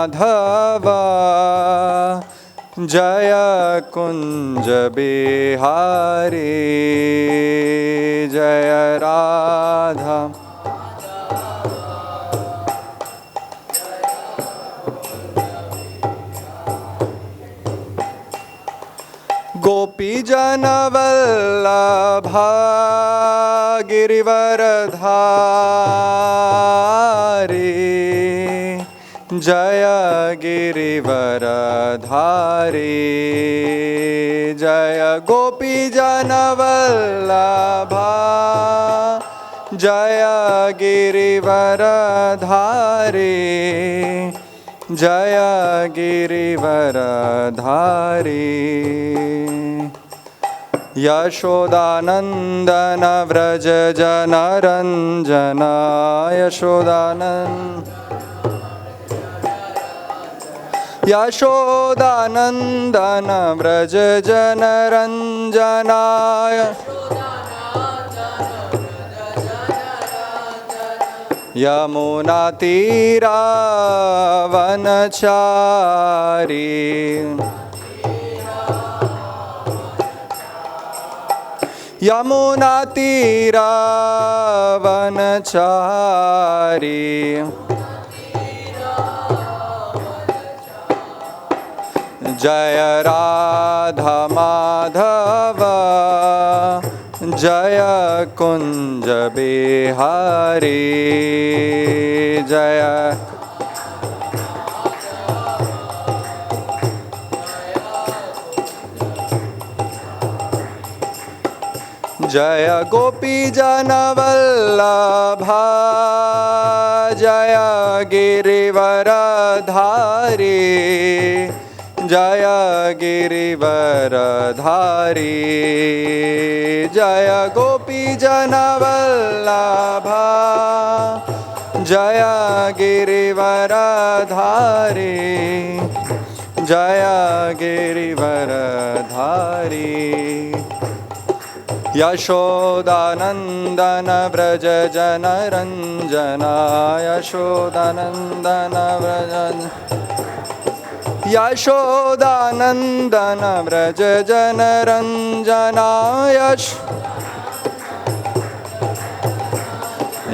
माधव जय कुंज बिहारी जय राधा गोपी जन वल्लभा गिरिवरधारी जय गिरिवरधारी जय गोपी जन वल्लभा जय गिरिवरधारी जय गिरिवरधारी यशोदानंदन व्रज जनरंजन यशोदानंदन व्रज जनरंजनाय यमुना तीरा वनचारी यमुना तीरा वनचारी जय राधा माधव जय कुंज बिहारी जय जय गोपी जन वल्लभा जय गिरिवरधारी जय गिरिवरधारी जय गोपी जन वल्लभा जय गिरिवरधारी जय गिरिवरधारी यशोदानंदन व्रज जनरंजना यशोदानंदन व्रज यशोदानंदन व्रज जनरंजना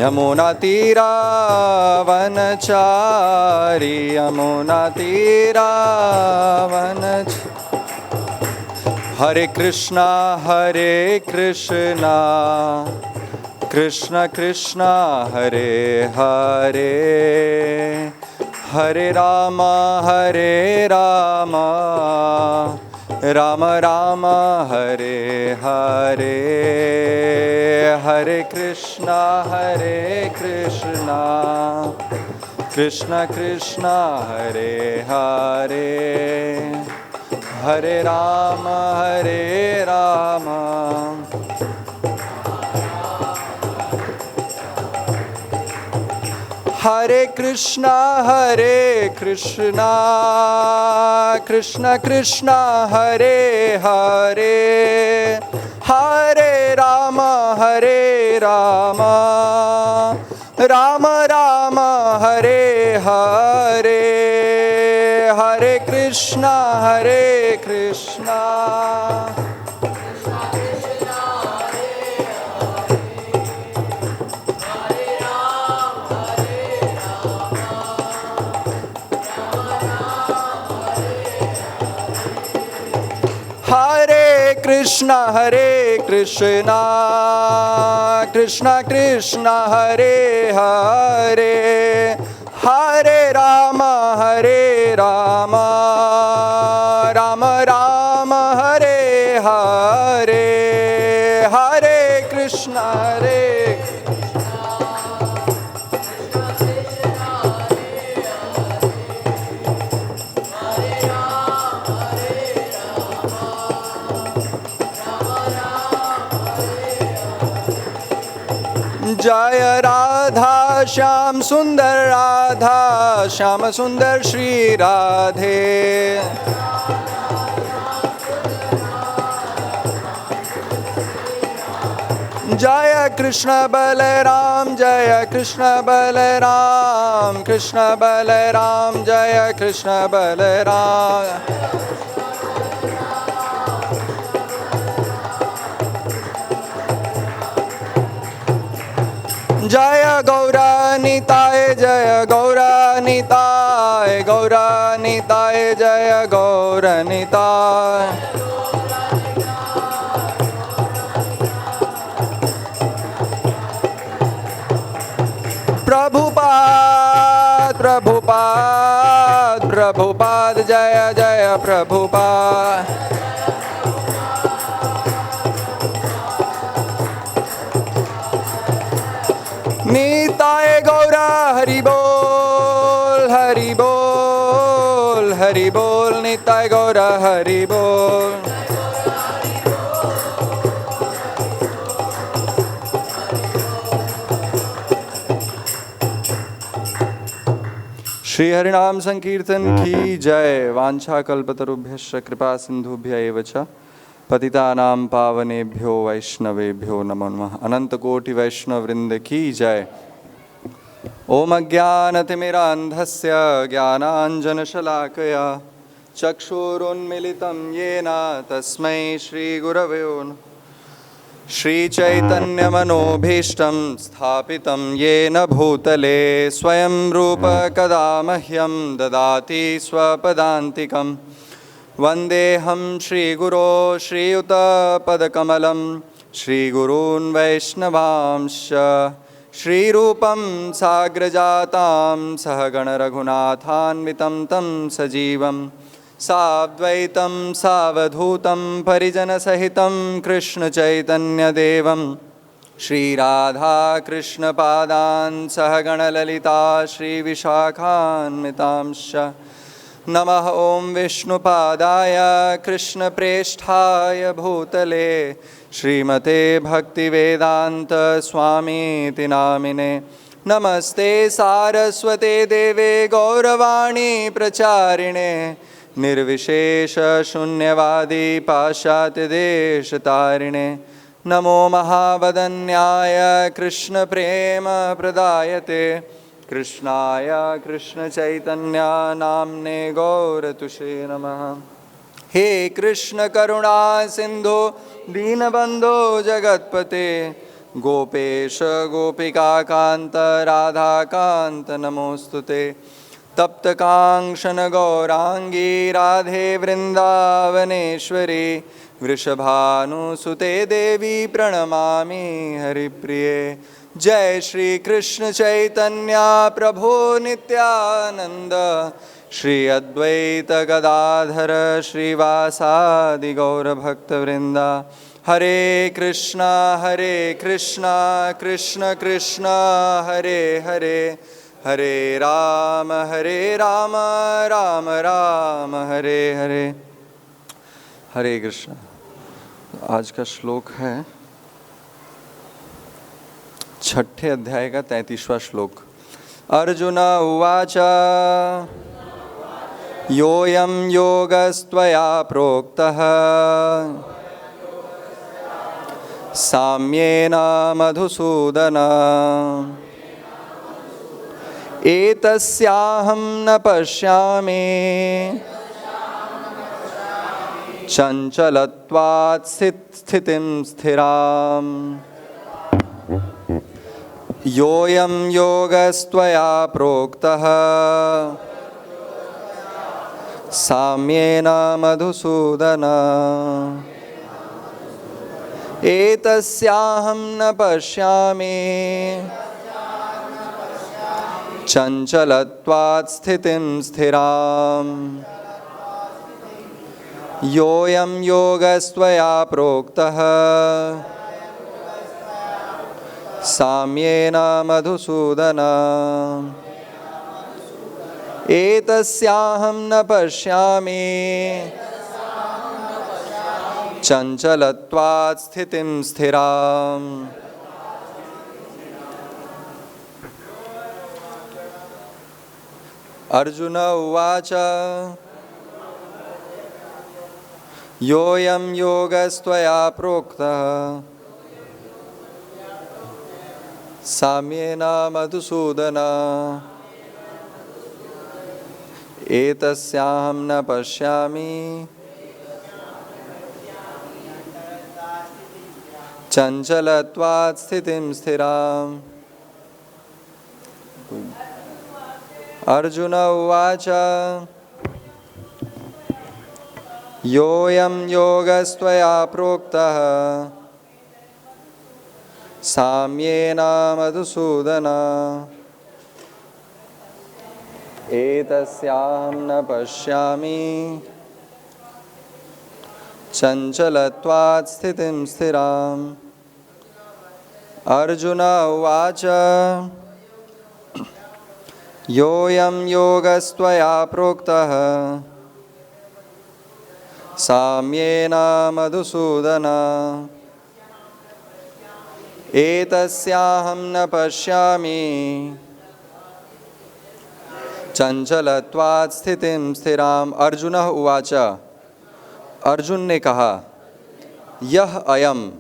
यमुना तीरा वनचारी यमुना तीरा वनचारी हरे कृष्णा कृष्ण कृष्ण हरे हरे हरे राम राम राम हरे हरे हरे कृष्णा कृष्ण कृष्ण हरे हरे हरे राम हरे कृष्णा कृष्ण कृष्ण हरे हरे हरे राम राम राम हरे हरे हरे कृष्णा हरे कृष्णा कृष्ण कृष्ण हरे हरे हरे राम राम राम हरे हरे हरे कृष्णा जय राधा श्याम सुंदर राधा श्याम सुंदर श्री राधे जय कृष्ण बलराम जय कृष्ण बलराम कृष्ण बलराम जय कृष्ण बलराम जय गौरानिताय जय गौरानिताय गौरानिताय जय गौरानिताय प्रभुपाद प्रभुपाद प्रभुपाद जय जय प्रभुपाद निताय गौरा हरि बोल हरि बोल हरि बोल निताय गौरा हरि बोल श्री हरिनाम संकीर्तन की जय। वांछा कल्पतरुभ्यश्च कृपा सिंधुभ्य एव च पतितानां पावनेभ्यो वैष्णवेभ्यो नमो नमः। अनंत कोटि वैष्णव वृंद की जय। ओम अज्ञानतिमिरान्धस्य ज्ञानाञ्जनशलाकया चक्षुरुन्मिलितं येन तस्मै श्रीगुरवे नमः। श्रीचैतन्यमनोभीष्टं स्थापितं येन भूतले स्वयं रूप कदा मह्यं ददाति स्वपदान्तिकं वन्देऽहं श्रीगुरो श्रीयुतपदकमलं श्रीगुरून् वैष्णवांश्च श्रीरूपं साग्रजातां सहगणरघुनाथान्वितं तं सजीवं साद्वैतं सावधूतं परिजनसहितं कृष्णचैतन्यदेवं श्रीराधाकृष्णपादान् सहगणललिता श्रीविशाखान्वितांश्च नमः। ॐ विष्णुपादाय कृष्णप्रेष्ठाय भूतले श्रीमते भक्तिवेदान्त स्वामीति नामिने नमस्ते सारस्वते देवे गौरवाणी प्रचारिणे निर्विशेष शून्यवादी पाश्चात्यदेशतारिणे नमो महावदन्याय कृष्ण प्रेम प्रदायते कृष्णाय कृष्ण चैतन्य नाम्ने गौरतुषे नमः। हे कृष्ण करुणा सिंधु दीनबंधो जगत्पते गोपेश गोपिकाकांत राधाकांत नमोस्तुते तप्त कांक्षन गौरांगी राधे वृंदावनेश्वरी वृषभानुसुते देवी प्रणमामि हरिप्रिये। जय श्री कृष्ण चैतन्य प्रभु नित्यानंद श्री अद्वैत गदाधर श्रीवासादि गौरभक्तवृंद। हरे कृष्णा कृष्ण कृष्ण हरे हरे हरे राम राम राम हरे हरे। हरे कृष्ण। आज का श्लोक है 6ठे अध्याय का 33वां श्लोक। अर्जुन उवाच योऽयं योगस्त्वया प्रोक्तः साम्येन मधुसूदन एतस्याहं न पश्यामि चञ्चलत्वात् स्थितिं स्थिराम्। योऽयं योगस्त्वया प्रोक्तः साम्येन मधुसूदन एतस्याहं न पश्यामि चञ्चलत्वात् स्थितिं स्थिराम्। योऽयं योगस्त्वया प्रोक्तः साम्येन मधुसूदन एतस्याहं न पश्यामि चञ्चलत्वात् स्थितिं स्थिराम्। अर्जुन उवाच योऽयं योगस्त्वया प्रोक्तः साम्येन मधुसूदन एतस्याहं न पश्यामि चञ्चलत्वात् स्थितिं स्थिराम्। अर्जुन उवाच योऽयं योगस्त्वया प्रोक्तः साम्येन मधुसूदन एतस्याहं न पश्यामि चञ्चलत्वात् स्थितिं स्थिराम्। अर्जुन उवाच योऽयं योगस्त्वया प्रोक्तः साम्येन मधुसूदन एतस्याहं न पश्यामि चंचलत्वात् स्थितिं स्थिराम्। अर्जुन उवाच, अर्जुन ने कहा, यह अयम,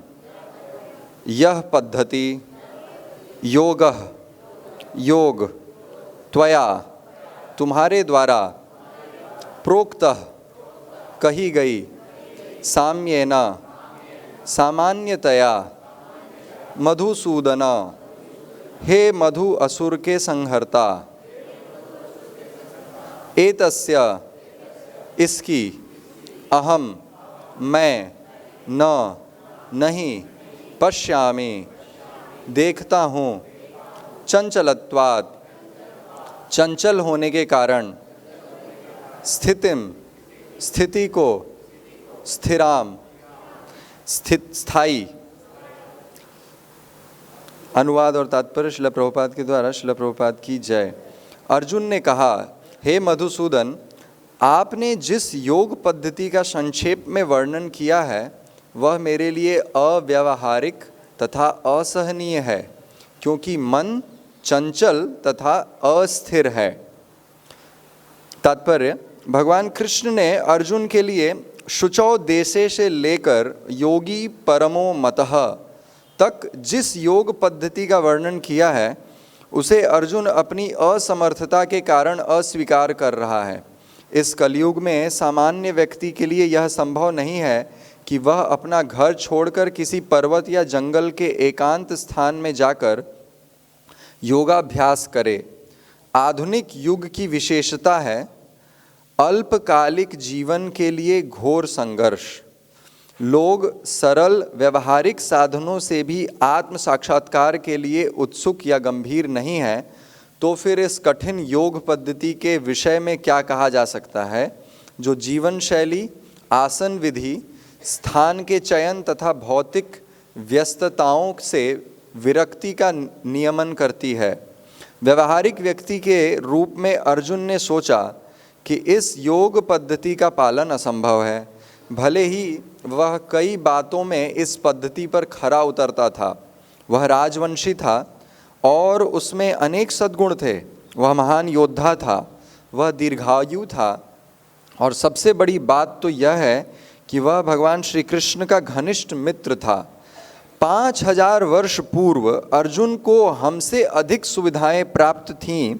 यह पद्धति, योगः, योग, त्वया, तुम्हारे द्वारा, प्रोक्तः, कही गई, साम्येन, सामान्यतया, मधुसूदन, हे मधु असुर के संहर्ता, एतस्य, इसकी, अहम, मैं, न, नहीं, पश्यामि, देखता हूँ, चंचलत्वात्, चंचल होने के कारण, स्थितिम, स्थिति को, स्थिराम, स्थित, स्थायी। अनुवाद और तात्पर्य श्रील प्रभुपाद के द्वारा। श्रील प्रभुपाद की जय। अर्जुन ने कहा, हे मधुसूदन, आपने जिस योग पद्धति का संक्षेप में वर्णन किया है वह मेरे लिए अव्यावहारिक तथा असहनीय है, क्योंकि मन चंचल तथा अस्थिर है। तात्पर्य, भगवान कृष्ण ने अर्जुन के लिए शुचौ देशे से लेकर योगी परमो मतः तक जिस योग पद्धति का वर्णन किया है उसे अर्जुन अपनी असमर्थता के कारण अस्वीकार कर रहा है। इस कलयुग में सामान्य व्यक्ति के लिए यह संभव नहीं है कि वह अपना घर छोड़कर किसी पर्वत या जंगल के एकांत स्थान में जाकर योगाभ्यास करे। आधुनिक युग की विशेषता है अल्पकालिक जीवन के लिए घोर संघर्ष। लोग सरल व्यवहारिक साधनों से भी आत्म साक्षात्कार के लिए उत्सुक या गंभीर नहीं है, तो फिर इस कठिन योग पद्धति के विषय में क्या कहा जा सकता है, जो जीवन शैली, आसन विधि, स्थान के चयन तथा भौतिक व्यस्तताओं से विरक्ति का नियमन करती है। व्यवहारिक व्यक्ति के रूप में अर्जुन ने सोचा कि इस योग पद्धति का पालन असंभव है, भले ही वह कई बातों में इस पद्धति पर खरा उतरता था। वह राजवंशी था और उसमें अनेक सद्गुण थे। वह महान योद्धा था, वह दीर्घायु था और सबसे बड़ी बात तो यह है कि वह भगवान श्री कृष्ण का घनिष्ठ मित्र था। 5000 वर्ष पूर्व अर्जुन को हमसे अधिक सुविधाएं प्राप्त थीं,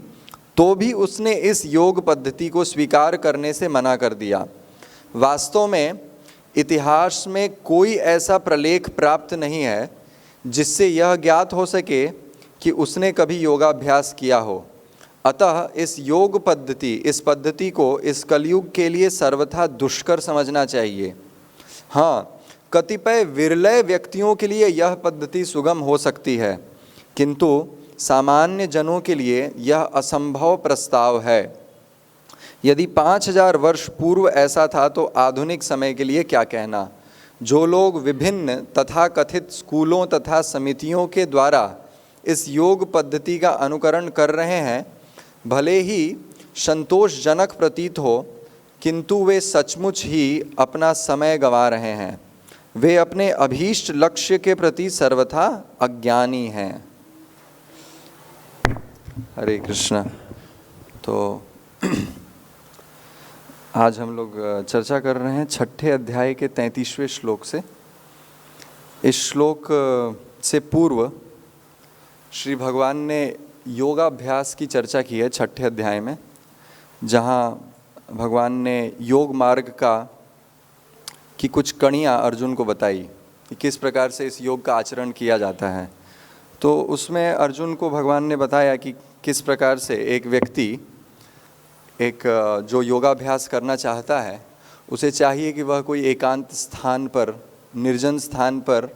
तो भी उसने इस योग पद्धति को स्वीकार करने से मना कर दिया। वास्तव में इतिहास में कोई ऐसा प्रलेख प्राप्त नहीं है जिससे यह ज्ञात हो सके कि उसने कभी योगाभ्यास किया हो। अतः इस पद्धति को इस कलयुग के लिए सर्वथा दुष्कर समझना चाहिए। हाँ, कतिपय विरले व्यक्तियों के लिए यह पद्धति सुगम हो सकती है, किंतु सामान्य जनों के लिए यह असंभव प्रस्ताव है। यदि 5000 वर्ष पूर्व ऐसा था तो आधुनिक समय के लिए क्या कहना। जो लोग विभिन्न तथा कथित स्कूलों तथा समितियों के द्वारा इस योग पद्धति का अनुकरण कर रहे हैं, भले ही संतोषजनक प्रतीत हो, किंतु वे सचमुच ही अपना समय गंवा रहे हैं। वे अपने अभीष्ट लक्ष्य के प्रति सर्वथा अज्ञानी हैं। हरे कृष्ण। तो आज हम लोग चर्चा कर रहे हैं 6ठे अध्याय के 33वें श्लोक से। इस श्लोक से पूर्व श्री भगवान ने योगाभ्यास की चर्चा की है 6ठे अध्याय में, जहाँ भगवान ने योग मार्ग की कुछ कड़ियाँ अर्जुन को बताई कि किस प्रकार से इस योग का आचरण किया जाता है। तो उसमें अर्जुन को भगवान ने बताया कि किस प्रकार से एक व्यक्ति जो योगाभ्यास करना चाहता है उसे चाहिए कि वह कोई एकांत स्थान पर, निर्जन स्थान पर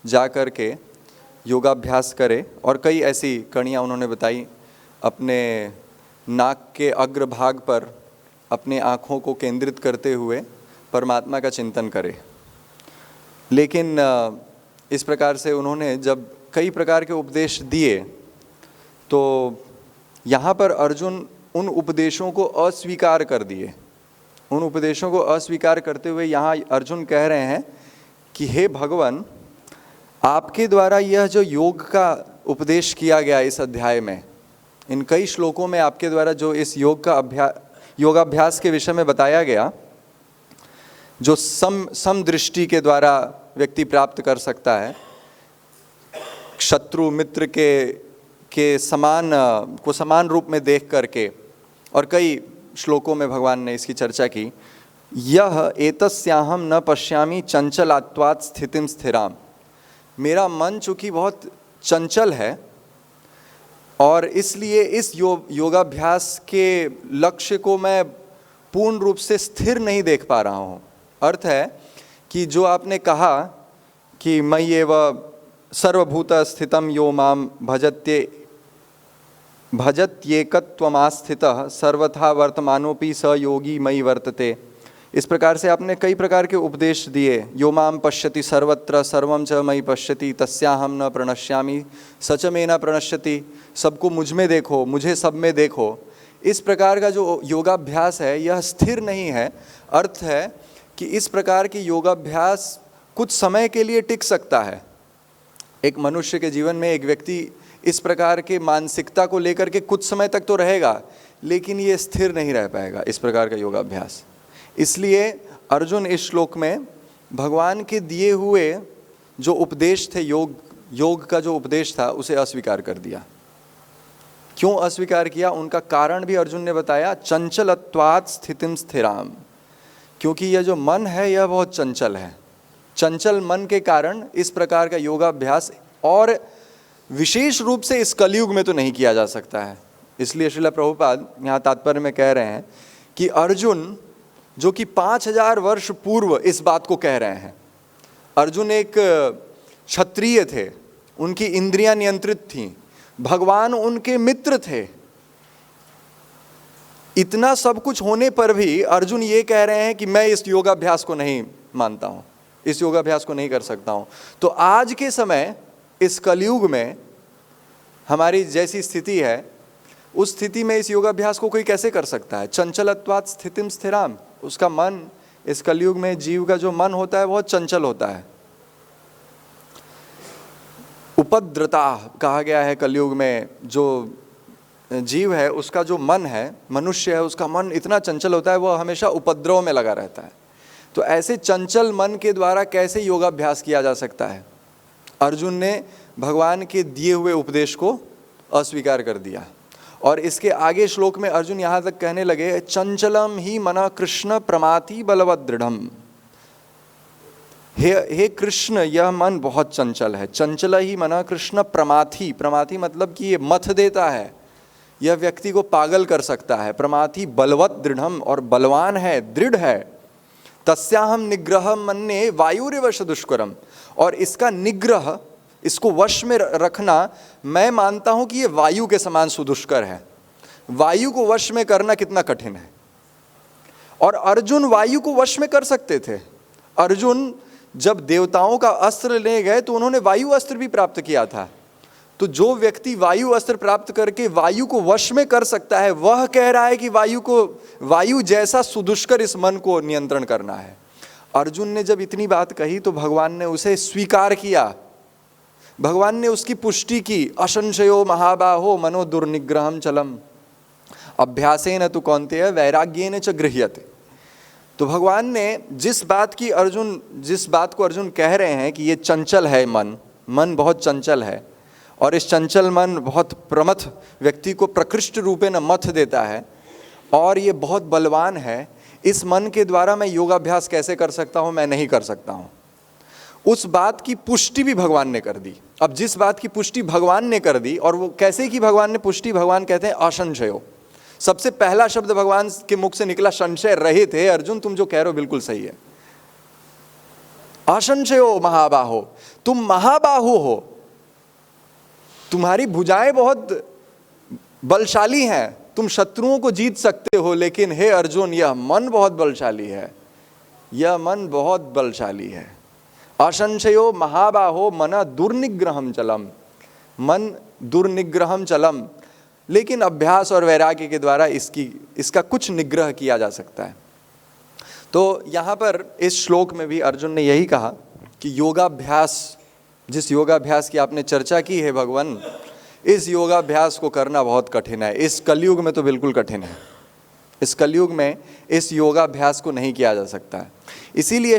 जा कर के योगाभ्यास करे। और कई ऐसी कड़ियाँ उन्होंने बताई। अपने नाक के अग्रभाग पर अपने आँखों को केंद्रित करते हुए परमात्मा का चिंतन करे। लेकिन इस प्रकार से उन्होंने जब कई प्रकार के उपदेश दिए तो यहाँ पर अर्जुन उन उपदेशों को अस्वीकार कर दिए। उन उपदेशों को अस्वीकार करते हुए यहाँ अर्जुन कह रहे हैं कि हे भगवान, आपके द्वारा यह जो योग का उपदेश किया गया इस अध्याय में, इन कई श्लोकों में आपके द्वारा जो इस योगाभ्यास के विषय में बताया गया, जो समदृष्टि के द्वारा व्यक्ति प्राप्त कर सकता है, शत्रु मित्र के समान रूप में देख करके, और कई श्लोकों में भगवान ने इसकी चर्चा की। यह एतस्याहम न पश्यामि चंचलात्वात् स्थितिम स्थिराम। मेरा मन चूँकि बहुत चंचल है और इसलिए इस योगाभ्यास के लक्ष्य को मैं पूर्ण रूप से स्थिर नहीं देख पा रहा हूँ। अर्थ है कि जो आपने कहा कि मय्येव सर्वभूत स्थितम यो माम भजत्येकत्वमास्थितः सर्वथा वर्तमानोपि स योगी मयि वर्तते। इस प्रकार से आपने कई प्रकार के उपदेश दिए। यो माम पश्यति सर्वत्र सर्वं च मयि पश्यति तस्याहम न प्रणश्यामि सच में न प्रणश्यति। सबको मुझ में देखो, मुझे सब में देखो। इस प्रकार का जो योगाभ्यास है यह स्थिर नहीं है। अर्थ है कि इस प्रकार की योगाभ्यास कुछ समय के लिए टिक सकता है। एक मनुष्य के जीवन में एक व्यक्ति इस प्रकार के मानसिकता को लेकर के कुछ समय तक तो रहेगा, लेकिन ये स्थिर नहीं रह पाएगा इस प्रकार का योगाभ्यास। इसलिए अर्जुन इस श्लोक में भगवान के दिए हुए जो उपदेश थे, योग का जो उपदेश था, उसे अस्वीकार कर दिया। क्यों अस्वीकार किया, उनका कारण भी अर्जुन ने बताया। चंचलत्वात् स्थितिम स्थिराम। क्योंकि यह जो मन है यह बहुत चंचल है। चंचल मन के कारण इस प्रकार का योगाभ्यास और विशेष रूप से इस कलयुग में तो नहीं किया जा सकता है। इसलिए श्रील प्रभुपाद यहाँ तात्पर्य में कह रहे हैं कि अर्जुन जो कि 5000 वर्ष पूर्व इस बात को कह रहे हैं, अर्जुन एक क्षत्रिय थे, उनकी इंद्रियां नियंत्रित थीं, भगवान उनके मित्र थे। इतना सब कुछ होने पर भी अर्जुन ये कह रहे हैं कि मैं इस योगाभ्यास को नहीं मानता हूँ, इस योगाभ्यास को नहीं कर सकता हूँ। तो आज के समय इस कलयुग में हमारी जैसी स्थिति है, उस स्थिति में इस योगाभ्यास को कोई कैसे कर सकता है। चंचलत्वात् स्थितिम स्थिराम। उसका मन, इस कलयुग में जीव का जो मन होता है बहुत चंचल होता है। उपद्रता कहा गया है कलयुग में। जो जीव है उसका जो मन है, मनुष्य है, उसका मन इतना चंचल होता है, वह हमेशा उपद्रव में लगा रहता है। तो ऐसे चंचल मन के द्वारा कैसे योगाभ्यास किया जा सकता है। अर्जुन ने भगवान के दिए हुए उपदेश को अस्वीकार कर दिया। और इसके आगे श्लोक में अर्जुन यहाँ तक कहने लगे, चंचलम ही मना कृष्ण प्रमाथि बलवत दृढ़म। हे कृष्ण, यह मन बहुत चंचल है। चंचल ही मना कृष्ण प्रमाथि। प्रमाथि मतलब कि ये मथ देता है, यह व्यक्ति को पागल कर सकता है। प्रमाथि बलवत दृढ़म, और बलवान है, दृढ़ है। तस्याहम निग्रह मन्ये वायुरेवश दुष्करम। और इसका निग्रह, इसको वश में रखना, मैं मानता हूं कि ये वायु के समान सुदुष्कर है। वायु को वश में करना कितना कठिन है। और अर्जुन वायु को वश में कर सकते थे। अर्जुन जब देवताओं का अस्त्र ले गए तो उन्होंने वायु अस्त्र भी प्राप्त किया था। तो जो व्यक्ति वायु अस्त्र प्राप्त करके वायु को वश में कर सकता है, वह कह रहा है कि वायु जैसा सुदुष्कर इस मन को नियंत्रण करना है। अर्जुन ने जब इतनी बात कही तो भगवान ने उसे स्वीकार किया। भगवान ने उसकी पुष्टि की। असंशयो महाबाहो मनो दुर्निग्रहम चलम अभ्यासेन तु कौन्तेय वैराग्येन च गृह्यते। तो भगवान ने जिस बात को अर्जुन कह रहे हैं कि ये चंचल है, मन बहुत चंचल है, और इस चंचल मन बहुत प्रमथ व्यक्ति को प्रकृष्ट रूपे न मथ देता है, और ये बहुत बलवान है। इस मन के द्वारा मैं योगाभ्यास कैसे कर सकता हूँ? मैं नहीं कर सकता हूँ। उस बात की पुष्टि भी भगवान ने कर दी। अब जिस बात की पुष्टि भगवान ने कर दी, और वो कैसे की भगवान ने पुष्टि? भगवान कहते हैं असंशयो। सबसे पहला शब्द भगवान के मुख से निकला संशय रहित है। अर्जुन, तुम जो कह रहे हो बिल्कुल सही है। असंशयो महाबाहो, तुम महाबाहु हो, तुम्हारी भुजाएं बहुत बलशाली हैं, तुम शत्रुओं को जीत सकते हो, लेकिन हे अर्जुन, यह मन बहुत बलशाली है, यह मन बहुत बलशाली है। असंशयो महाबाहो मन दुर्निग्रहम चलम, मन दुर्निग्रहम चलम। लेकिन अभ्यास और वैराग्य के द्वारा इसका कुछ निग्रह किया जा सकता है। तो यहाँ पर इस श्लोक में भी अर्जुन ने यही कहा कि योगाभ्यास, जिस योगाभ्यास की आपने चर्चा की है भगवान, इस योगाभ्यास को करना बहुत कठिन है। इस कलयुग में तो बिल्कुल कठिन है। इस कलयुग में इस योगाभ्यास को नहीं किया जा सकता है। इसीलिए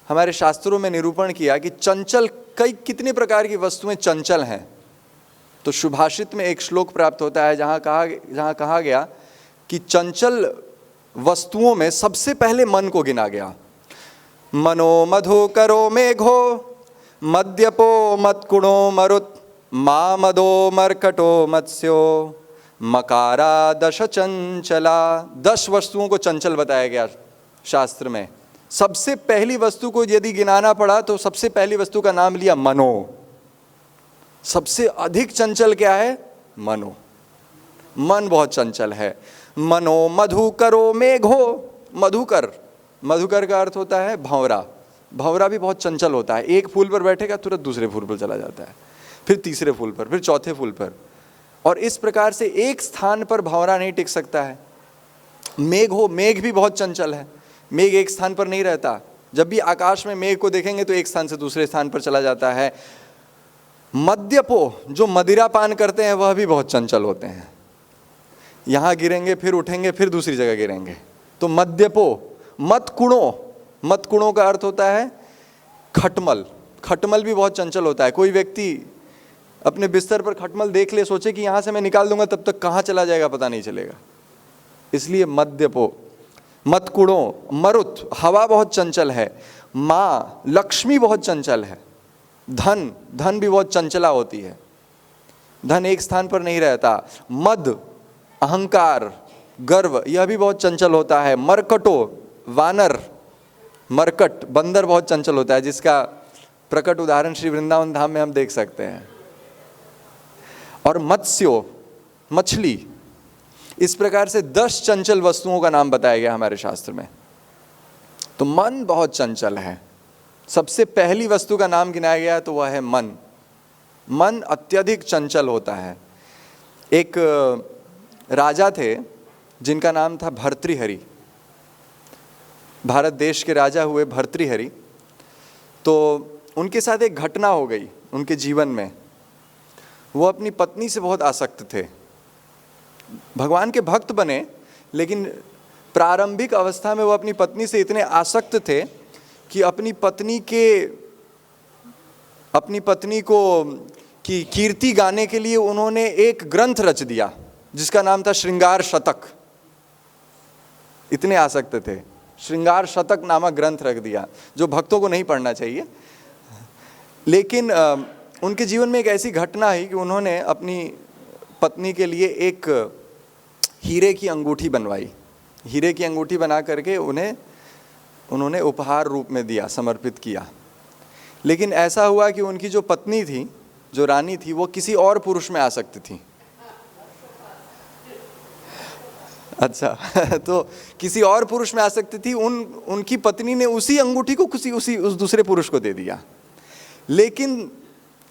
हमारे शास्त्रों में निरूपण किया कि चंचल कितने प्रकार की वस्तुएं चंचल हैं। तो सुभाषित में एक श्लोक प्राप्त होता है जहाँ कहा गया कि चंचल वस्तुओं में सबसे पहले मन को गिना गया। मनो मधु करो मेघो मद्यपो मत्कुणो मरुत मा मदो मरकटो मत्स्यो मकारा दश चंचला। 10 वस्तुओं को चंचल बताया गया शास्त्र में। सबसे पहली वस्तु को यदि गिनाना पड़ा तो सबसे पहली वस्तु का नाम लिया मनो। सबसे अधिक चंचल क्या है? मनो। मन बहुत चंचल है। मनो मधु करो मेघो, मधुकर का अर्थ होता है भंवरा। भंवरा भी बहुत चंचल होता है। एक फूल पर बैठेगा तुरंत दूसरे फूल पर चला जाता है, फिर तीसरे फूल पर, फिर चौथे फूल पर, और इस प्रकार से एक स्थान पर भंवरा नहीं टिक सकता है। मेघ भी बहुत चंचल है। मेघ एक स्थान पर नहीं रहता। जब भी आकाश में मेघ को देखेंगे तो एक स्थान से दूसरे स्थान पर चला जाता है। मद्यपो, जो मदिरा पान करते हैं, वह भी बहुत चंचल होते हैं। यहाँ गिरेंगे, फिर उठेंगे, फिर दूसरी जगह गिरेंगे। तो मद्यपो। मतकुणों का अर्थ होता है खटमल भी बहुत चंचल होता है। कोई व्यक्ति अपने बिस्तर पर खटमल देख ले, सोचे कि यहाँ से मैं निकाल दूंगा, तब तक कहाँ चला जाएगा पता नहीं चलेगा। इसलिए मद्यपो। मतकुणों। मरुत, हवा बहुत चंचल है। माँ, लक्ष्मी बहुत चंचल है। धन भी बहुत चंचला होती है। धन एक स्थान पर नहीं रहता। मद, अहंकार, गर्व, यह भी बहुत चंचल होता है। मरकटो, वानर, मरकट, बंदर बहुत चंचल होता है, जिसका प्रकट उदाहरण श्री वृंदावन धाम में हम देख सकते हैं। और मत्स्यो, मछली। इस प्रकार से 10 चंचल वस्तुओं का नाम बताया गया हमारे शास्त्र में। तो मन बहुत चंचल है। सबसे पहली वस्तु का नाम गिनाया गया तो वह है मन। मन अत्यधिक चंचल होता है। एक राजा थे जिनका नाम था भर्तृहरि। भारत देश के राजा हुए भर्तृहरि। तो उनके साथ एक घटना हो गई उनके जीवन में। वो अपनी पत्नी से बहुत आसक्त थे। भगवान के भक्त बने, लेकिन प्रारंभिक अवस्था में वो अपनी पत्नी से इतने आसक्त थे कि अपनी पत्नी को की कीर्ति गाने के लिए उन्होंने एक ग्रंथ रच दिया जिसका नाम था श्रृंगार शतक। इतने आसक्त थे, श्रृंगार शतक नामक ग्रंथ रख दिया, जो भक्तों को नहीं पढ़ना चाहिए। लेकिन उनके जीवन में एक ऐसी घटना है कि उन्होंने अपनी पत्नी के लिए एक हीरे की अंगूठी बनवाई। हीरे की अंगूठी बना करके उन्होंने उपहार रूप में दिया, समर्पित किया। लेकिन ऐसा हुआ कि उनकी जो पत्नी थी, जो रानी थी, वो किसी और पुरुष में आसक्त थी। अच्छा तो किसी और पुरुष में आसक्त थी। उनकी पत्नी ने उसी अंगूठी को उस दूसरे पुरुष को दे दिया। लेकिन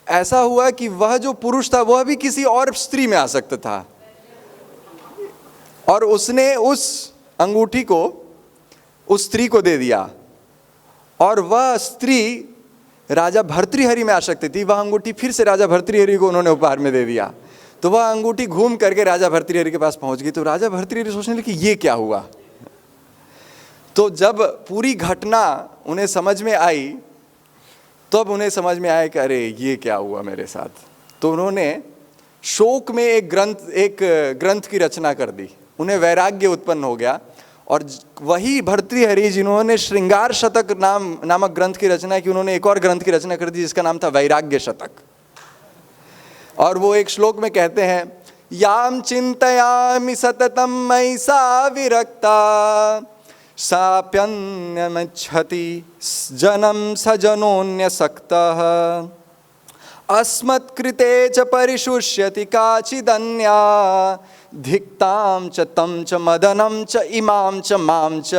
ऐसा हुआ कि वह जो पुरुष था वह भी किसी और स्त्री में आसक्त था, और उसने उस अंगूठी को उस स्त्री को दे दिया, और वह स्त्री राजा भर्तृहरि में आसक्त थी। वह अंगूठी फिर से राजा भर्तृहरि को उन्होंने उपहार में दे दिया। तो वह अंगूठी घूम करके राजा भर्तृहरि के पास पहुंच गई। तो राजा भर्तृहरि सोचने लगे कि ये क्या हुआ। तो जब पूरी घटना उन्हें समझ में आई तो अब उन्हें समझ में आया कि अरे ये क्या हुआ मेरे साथ। तो उन्होंने शोक में एक ग्रंथ की रचना कर दी, उन्हें वैराग्य उत्पन्न हो गया। और वही भर्तृहरि जिन्होंने श्रृंगार शतक नामक ग्रंथ की रचना की, उन्होंने एक और ग्रंथ की रचना कर दी जिसका नाम था वैराग्य शतक। और वो एक श्लोक में कहते हैं, याम चिंतयामि सततम मयि सा विरक्ता साप्यन्यमिच्छति जनम सजनोन्यसक्तः अस्मत्कृते च परिशुष्यति काचिदन्या धिक्तां च तं च मदनं च इमां च मां च।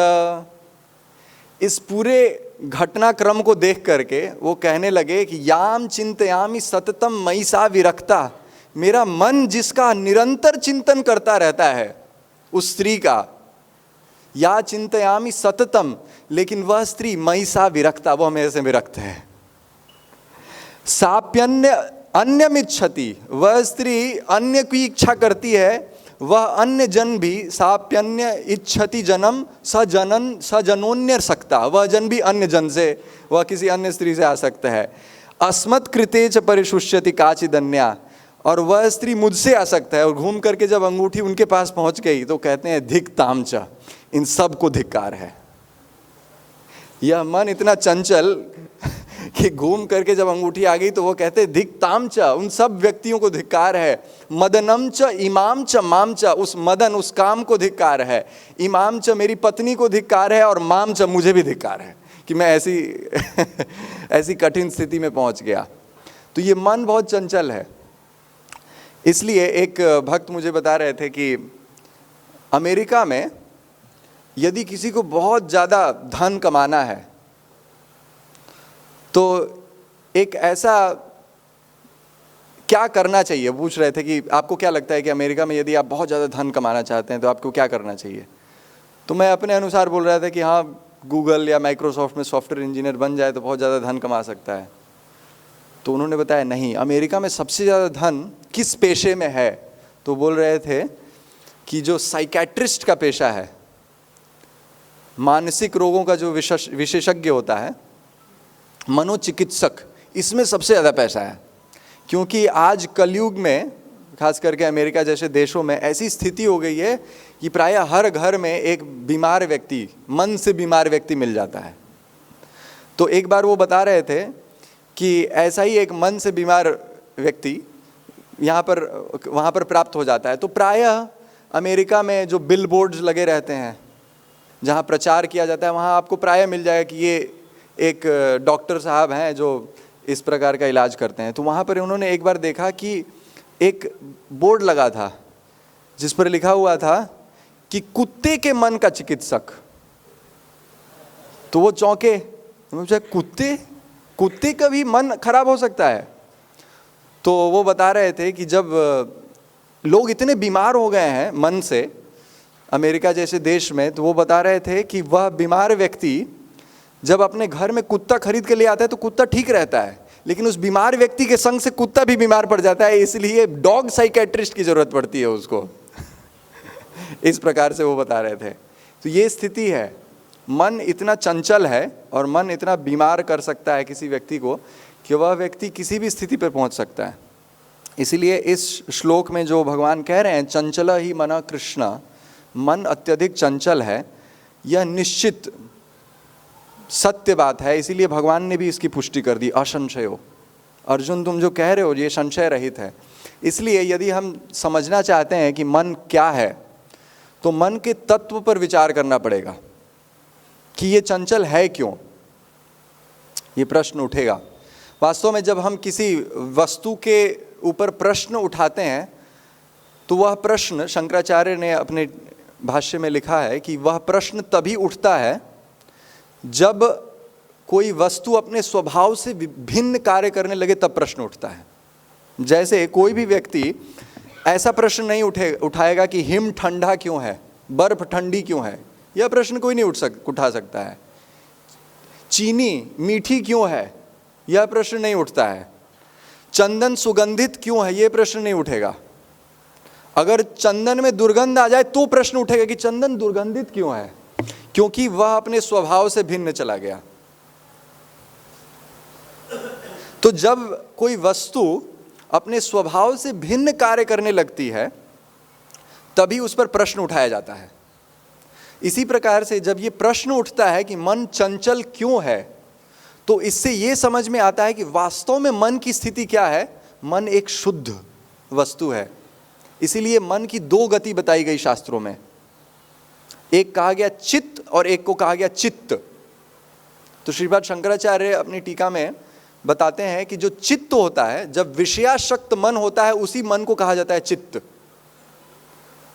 इस पूरे घटनाक्रम को देख करके वो कहने लगे कि याम चिंतयामि सततम मयि सा विरक्ता, मेरा मन जिसका निरंतर चिंतन करता रहता है उस स्त्री का, या चिंतयामि सततम, लेकिन वह स्त्री मयि सा विरक्ता, वह मेरे से विरक्त है। साप्यन्य अन्यमिच्छति, वह स्त्री अन्य की इच्छा करती है, वह अन्य जन भी, साप्यन्य इच्छति जनम सजनोन्य सकता, वह जन भी अन्य जन से, वह किसी अन्य स्त्री से आसक्त है। अस्मत् कृते च परिशुष्यति काचिदन्या, और वह स्त्री मुझसे आसक्त है। और घूम करके जब अंगूठी उनके पास पहुंच गई तो कहते हैं धिक्ताम च, इन सब को धिक्कार है। यह मन इतना चंचल कि घूम करके जब अंगूठी आ गई तो वो कहते हैं धिक्ताम च, उन सब व्यक्तियों को धिक्कार है। मदनम च इमाम च माम च, उस मदन उस काम को धिक्कार है। इमाम च, मेरी पत्नी को धिक्कार है। और माम च, मुझे भी धिक्कार है कि मैं ऐसी ऐसी कठिन स्थिति में पहुंच गया। तो ये मन बहुत चंचल है। इसलिए एक भक्त मुझे बता रहे थे कि अमेरिका में यदि किसी को बहुत ज़्यादा धन कमाना है तो एक ऐसा क्या करना चाहिए, पूछ रहे थे कि आपको क्या लगता है कि अमेरिका में यदि आप बहुत ज़्यादा धन कमाना चाहते हैं तो आपको क्या करना चाहिए। तो मैं अपने अनुसार बोल रहा था कि हाँ, गूगल या माइक्रोसॉफ्ट में सॉफ्टवेयर इंजीनियर बन जाए तो बहुत ज़्यादा धन कमा सकता है। तो उन्होंने बताया नहीं, अमेरिका में सबसे ज़्यादा धन किस पेशे में है। तो बोल रहे थे कि जो साइकेट्रिस्ट का पेशा है, मानसिक रोगों का जो विशेषज्ञ होता है, मनोचिकित्सक, इसमें सबसे ज़्यादा पैसा है। क्योंकि आज कलयुग में खास करके अमेरिका जैसे देशों में ऐसी स्थिति हो गई है कि प्रायः हर घर में एक बीमार व्यक्ति, मन से बीमार व्यक्ति मिल जाता है। तो एक बार वो बता रहे थे कि ऐसा ही एक मन से बीमार व्यक्ति वहाँ पर प्राप्त हो जाता है। तो प्रायः अमेरिका में जो बिल बोर्ड्स लगे रहते हैं जहाँ प्रचार किया जाता है, वहाँ आपको प्रायः मिल जाएगा कि ये एक डॉक्टर साहब हैं जो इस प्रकार का इलाज करते हैं। तो वहाँ पर उन्होंने एक बार देखा कि एक बोर्ड लगा था जिस पर लिखा हुआ था कि कुत्ते के मन का चिकित्सक। तो वो चौंके, कुत्ते का भी मन खराब हो सकता है। तो वो बता रहे थे कि जब लोग इतने बीमार हो गए हैं मन से अमेरिका जैसे देश में, तो वो बता रहे थे कि वह बीमार व्यक्ति जब अपने घर में कुत्ता खरीद के ले आता है तो कुत्ता ठीक रहता है, लेकिन उस बीमार व्यक्ति के संग से कुत्ता भी बीमार पड़ जाता है, इसलिए डॉग साइकेट्रिस्ट की जरूरत पड़ती है उसको। इस प्रकार से वो बता रहे थे। तो ये स्थिति है, मन इतना चंचल है और मन इतना बीमार कर सकता है किसी व्यक्ति को कि वह व्यक्ति किसी भी स्थिति पर पहुंच सकता है। इसीलिए इस श्लोक में जो भगवान कह रहे हैं, चंचल ही मन कृष्ण, मन अत्यधिक चंचल है, यह निश्चित सत्य बात है। इसीलिए भगवान ने भी इसकी पुष्टि कर दी, असंशयो। अर्जुन, तुम जो कह रहे हो ये संशय रहित है। इसलिए यदि हम समझना चाहते हैं कि मन क्या है तो मन के तत्व पर विचार करना पड़ेगा कि ये चंचल है क्यों। ये प्रश्न उठेगा। वास्तव में जब हम किसी वस्तु के ऊपर प्रश्न उठाते हैं तो वह प्रश्न, शंकराचार्य ने अपने भाष्य में लिखा है कि वह प्रश्न तभी उठता है जब कोई वस्तु अपने स्वभाव से भिन्न कार्य करने लगे, तब प्रश्न उठता है। जैसे कोई भी व्यक्ति ऐसा प्रश्न नहीं उठाएगा कि हिम ठंडा क्यों है, बर्फ ठंडी क्यों है, यह प्रश्न कोई नहीं उठा सकता है। चीनी मीठी क्यों है, यह प्रश्न नहीं उठता है। चंदन सुगंधित क्यों है, यह प्रश्न नहीं उठेगा। अगर चंदन में दुर्गंध आ जाए तो प्रश्न उठेगा कि चंदन दुर्गंधित क्यों है, क्योंकि वह अपने स्वभाव से भिन्न चला गया। तो जब कोई वस्तु अपने स्वभाव से भिन्न कार्य करने लगती है तभी उस पर प्रश्न उठाया जाता है। इसी प्रकार से जब ये प्रश्न उठता है कि मन चंचल क्यों है, तो इससे ये समझ में आता है कि वास्तव में मन की स्थिति क्या है। मन एक शुद्ध वस्तु है। इसीलिए मन की दो गति बताई गई शास्त्रों में, एक कहा गया चित्त और एक को कहा गया चित्त। तो श्रीपाद शंकराचार्य अपनी टीका में बताते हैं कि जो चित्त होता है, जब विषयाशक्त मन होता है उसी मन को कहा जाता है चित्त,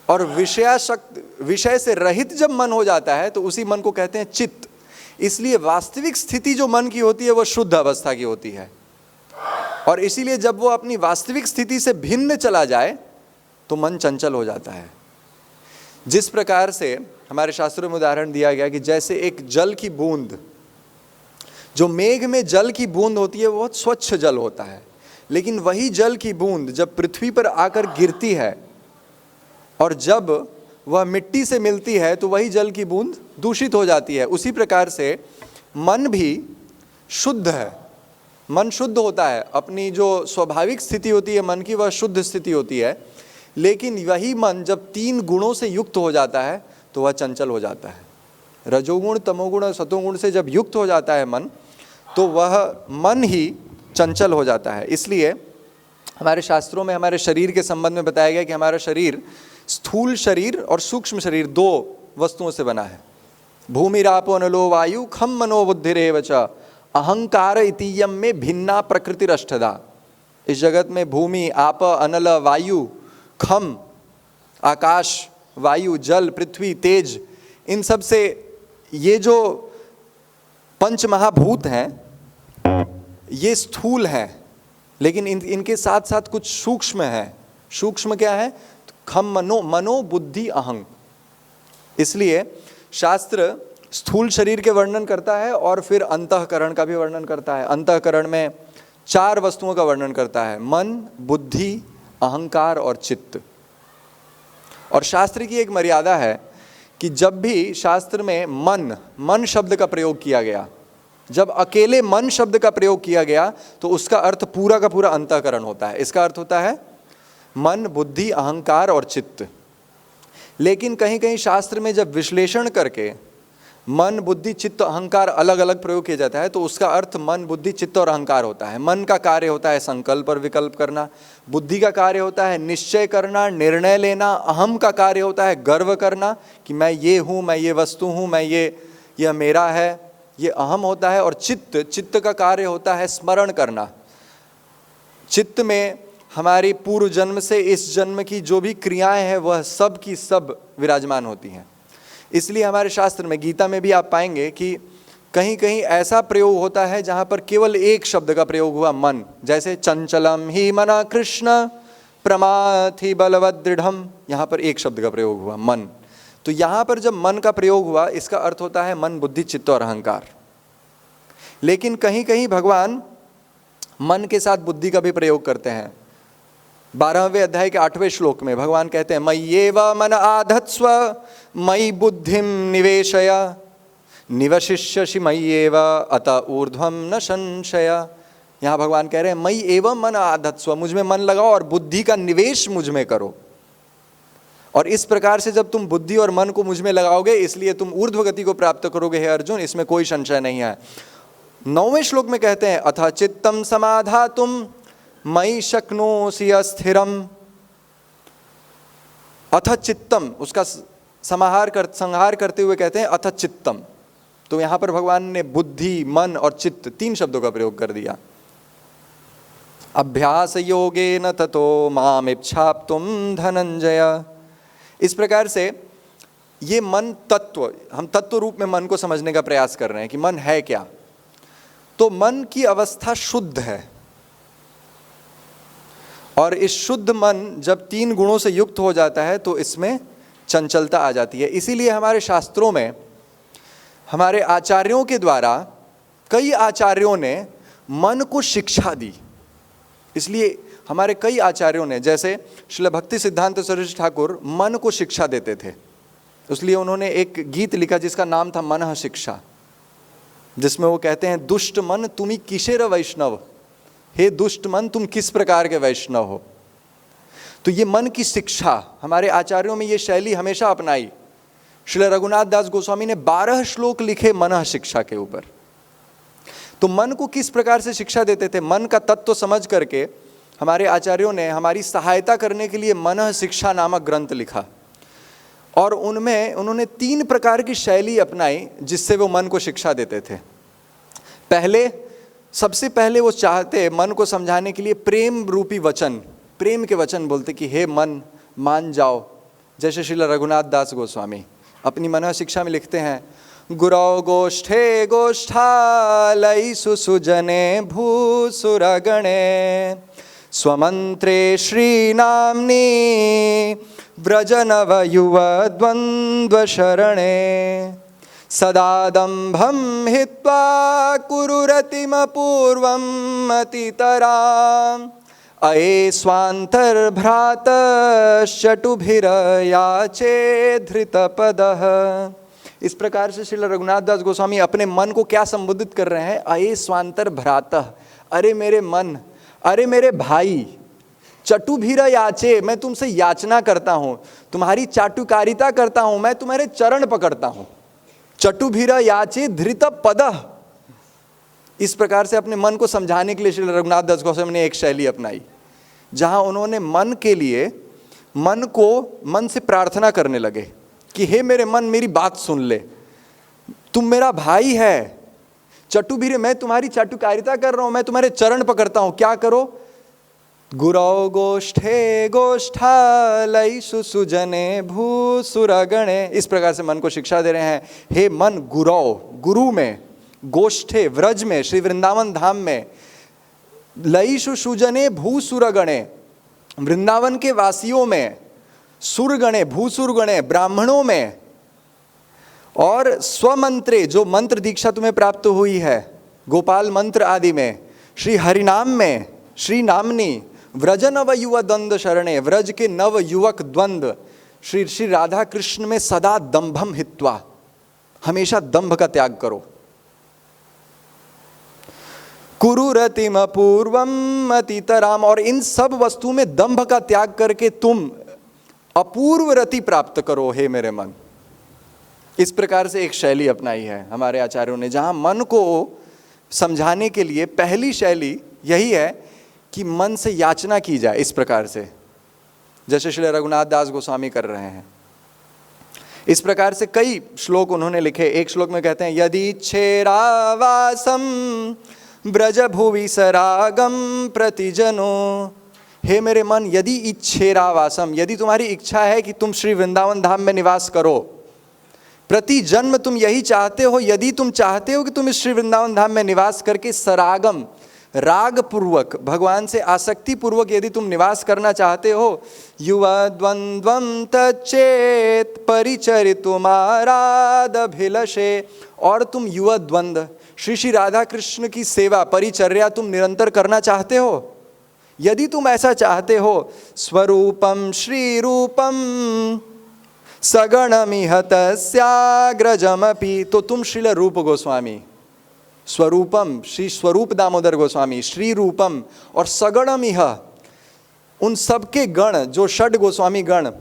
और विषय से रहित जब मन हो जाता है तो उसी मन को कहते हैं चित्त। इसलिए वास्तविक स्थिति जो मन की होती है वह शुद्ध अवस्था की होती है, और इसीलिए जब वो अपनी वास्तविक स्थिति से भिन्न चला जाए तो मन चंचल हो जाता है। जिस प्रकार से हमारे शास्त्रों में उदाहरण दिया गया कि जैसे एक जल की बूंद, जो मेघ में जल की बूंद होती है वो बहुत स्वच्छ जल होता है, लेकिन वही जल की बूंद जब पृथ्वी पर आकर गिरती है और जब वह मिट्टी से मिलती है तो वही जल की बूंद दूषित हो जाती है। उसी प्रकार से मन भी शुद्ध है, मन शुद्ध होता है, अपनी जो स्वाभाविक स्थिति होती है मन की वह शुद्ध स्थिति होती है, लेकिन वही मन जब 3 गुणों से युक्त हो जाता है तो वह चंचल हो जाता है। रजोगुण, तमोगुण और सतोगुण से जब युक्त हो जाता है मन, तो वह मन ही चंचल हो जाता है। इसलिए हमारे शास्त्रों में हमारे शरीर के संबंध में बताया गया कि हमारा शरीर स्थूल शरीर और सूक्ष्म शरीर 2 वस्तुओं से बना है। भूमिरापो नलो वायु खम मनो बुद्धिरेव च अहंकार इतीयम में भिन्ना प्रकृतिरष्टधा। इस जगत में भूमि, आप, अनल, वायु, खम, आकाश, वायु, जल, पृथ्वी, तेज, इन सब से ये जो 5 महाभूत हैं ये स्थूल हैं, लेकिन इनके साथ साथ कुछ सूक्ष्म है। सूक्ष्म क्या है? खम मनो बुद्धि अहं। इसलिए शास्त्र स्थूल शरीर के वर्णन करता है और फिर अंतःकरण का भी वर्णन करता है। अंतःकरण में 4 वस्तुओं का वर्णन करता है, मन, बुद्धि, अहंकार और चित्त। और शास्त्र की एक मर्यादा है कि जब भी शास्त्र में मन शब्द का प्रयोग किया गया, जब अकेले मन शब्द का प्रयोग किया गया तो उसका अर्थ पूरा का पूरा अंतःकरण होता है। इसका अर्थ होता है मन, बुद्धि, अहंकार और चित्त। लेकिन कहीं कहीं शास्त्र में जब विश्लेषण करके मन, बुद्धि, चित्त, अहंकार अलग अलग प्रयोग किया जाता है तो उसका अर्थ मन, बुद्धि, चित्त और अहंकार होता है। मन का कार्य होता है संकल्प और विकल्प करना, बुद्धि का कार्य होता है निश्चय करना, निर्णय लेना, अहम का कार्य होता है गर्व करना कि मैं ये हूँ, मैं ये वस्तु हूँ, मैं यह मेरा है, ये अहम होता है। और चित्त का कार्य होता है स्मरण करना। चित्त में हमारी पूर्व जन्म से इस जन्म की जो भी क्रियाएं हैं वह सब की सब विराजमान होती हैं। इसलिए हमारे शास्त्र में, गीता में भी आप पाएंगे कि कहीं कहीं ऐसा प्रयोग होता है जहाँ पर केवल एक शब्द का प्रयोग हुआ, मन। जैसे चंचलम ही मना कृष्ण प्रमाथि बलवद दृढ़म, यहाँ पर एक शब्द का प्रयोग हुआ मन। तो यहाँ पर जब मन का प्रयोग हुआ इसका अर्थ होता है मन, बुद्धि, चित्त और अहंकार। लेकिन कहीं कहीं भगवान मन के साथ बुद्धि का भी प्रयोग करते हैं। 12वें अध्याय के 8वें श्लोक में भगवान कहते हैं मय्येव मन आधत्स्व मयि बुद्धिम निवेशय निवशिष्यसि मय्येव अत ऊर्ध्वम न संशय। यहाँ भगवान कह रहे हैं मयि एवं मन आधत्स्व, मुझ में मन लगाओ और बुद्धि का निवेश मुझ में करो। और इस प्रकार से जब तुम बुद्धि और मन को मुझ में लगाओगे इसलिए तुम ऊर्ध्व गति को प्राप्त करोगे हे अर्जुन, इसमें कोई संशय नहीं है। 9वें श्लोक में कहते हैं अथ चित्तम समाधातुम मयि शक्नोसि अस्थिरम। अथ चित्तम, उसका संहार करते हुए कहते हैं अथ चित्तम। तो यहां पर भगवान ने बुद्धि, मन और चित्त 3 शब्दों का प्रयोग कर दिया। अभ्यास योगेन ततो माम इच्छाप्तुम धनंजय। इस प्रकार से ये मन तत्व, हम तत्व रूप में मन को समझने का प्रयास कर रहे हैं कि मन है क्या। तो मन की अवस्था शुद्ध है, और इस शुद्ध मन जब 3 गुणों से युक्त हो जाता है तो इसमें चंचलता आ जाती है। इसीलिए हमारे शास्त्रों में हमारे आचार्यों के द्वारा, कई आचार्यों ने मन को शिक्षा दी। इसलिए हमारे कई आचार्यों ने, जैसे श्रील भक्ति सिद्धांत सरस्वती ठाकुर मन को शिक्षा देते थे, इसलिए उन्होंने एक गीत लिखा जिसका नाम था मनः शिक्षा, जिसमें वो कहते हैं दुष्ट मन तुम्ही किशेर वैष्णव हे दुष्ट मन तुम किस प्रकार के वैष्णव हो। तो ये मन की शिक्षा हमारे आचार्यों में ये शैली हमेशा अपनाई। श्रील रघुनाथ दास गोस्वामी ने 12 श्लोक लिखे मन शिक्षा के ऊपर। तो मन को किस प्रकार से शिक्षा देते थे, मन का तत्व समझ करके हमारे आचार्यों ने हमारी सहायता करने के लिए मन शिक्षा नामक ग्रंथ लिखा। और उनमें उन्होंने 3 प्रकार की शैली अपनाई जिससे वो मन को शिक्षा देते थे। सबसे पहले वो चाहते मन को समझाने के लिए प्रेम रूपी वचन, प्रेम के वचन बोलते कि हे मन मान जाओ। जैसे श्रील रघुनाथ दास गोस्वामी अपनी मन शिक्षा में लिखते हैं, गुरौ गोष्ठे गोष्ठालयि सुसुजने भूसुरगणे स्वमंत्रे श्रीनाम्नि व्रजनव युव द्वंद्व शरणे सदा दंभं हित्वा कुरुरतिमपूर्वम् अतितराम् अये स्वान्तर्भ्रातश्चटुभिर्याचे धृतपदः। इस प्रकार से श्रील रघुनाथ दास गोस्वामी अपने मन को क्या संबोधित कर रहे हैं, अये स्वांतर भ्रातः, अरे मेरे मन, अरे मेरे भाई, चटुभिर याचे, मैं तुमसे याचना करता हूँ, तुम्हारी चाटुकारिता करता हूँ, मैं तुम्हारे चरण पकड़ता हूँ। चटुभिर याचे धृत पदः। इस प्रकार से अपने मन को समझाने के लिए श्री रघुनाथ दास गोस्वामी ने एक शैली अपनाई, जहाँ उन्होंने मन के लिए मन से प्रार्थना करने लगे कि हे मेरे मन मेरी बात सुन ले, तुम मेरा भाई है। चटुभिर, मैं तुम्हारी चाटुकारिता कर रहा हूँ, मैं तुम्हारे चरण पकड़ता हूँ, क्या करो। गुरौ गोष्ठे गोष्ठालयि सुसुजने भूसुरगणे। इस प्रकार से मन को शिक्षा दे रहे हैं, हे मन गुरौ, गुरु में, गोष्ठे व्रज में, श्री वृंदावन धाम में, लयिषु सुजने भूसुरगणे, वृंदावन के वासियों में, सुरगणे भूसुरगणे ब्राह्मणों में, और स्वमंत्रे जो मंत्र दीक्षा तुम्हें प्राप्त हुई है गोपाल मंत्र आदि में, श्री हरिनाम में, श्री नामनी, व्रज नव युव द्वंद्व शरणे, व्रज के नव युवक द्वंद्व श्री श्री राधा कृष्ण में सदा दंभम हित्वा, हमेशा दंभ का त्याग करो। कुरुरतिम अपूर्वम अतितराम, और इन सब वस्तु में दंभ का त्याग करके तुम अपूर्व रति प्राप्त करो हे मेरे मन। इस प्रकार से एक शैली अपनाई है हमारे आचार्यों ने, जहां मन को समझाने के लिए पहली शैली यही है कि मन से याचना की जाए। इस प्रकार से जैसे श्री रघुनाथ दास गोस्वामी कर रहे हैं। इस प्रकार से कई श्लोक उन्होंने लिखे। एक श्लोक में कहते हैं, यदि इच्छेरावासम ब्रज भुवि सरागम प्रतिजनो। हे मेरे मन, यदि इच्छेरावासम, यदि तुम्हारी इच्छा है कि तुम श्री वृंदावन धाम में निवास करो, प्रति जन्म तुम यही चाहते हो, यदि तुम चाहते हो कि तुम इस श्री वृंदावन धाम में निवास करके सरागम, राग पूर्वक, भगवान से आसक्ति पूर्वक यदि तुम निवास करना चाहते हो, युवा द्वंद्वम तच्चेत परिचरितुमारादभिलषे, और तुम युवा द्वंद्व श्री श्री राधा कृष्ण की सेवा परिचर्या तुम निरंतर करना चाहते हो, यदि तुम ऐसा चाहते हो, स्वरूपम श्री रूपम सगणमिह तस्याग्रजमपि, तो तुम श्रील रूप गोस्वामी, स्वरूपम श्री स्वरूप दामोदर गोस्वामी, श्री रूपम और सगणमिह, उन सबके गण जो षड गोस्वामी गण,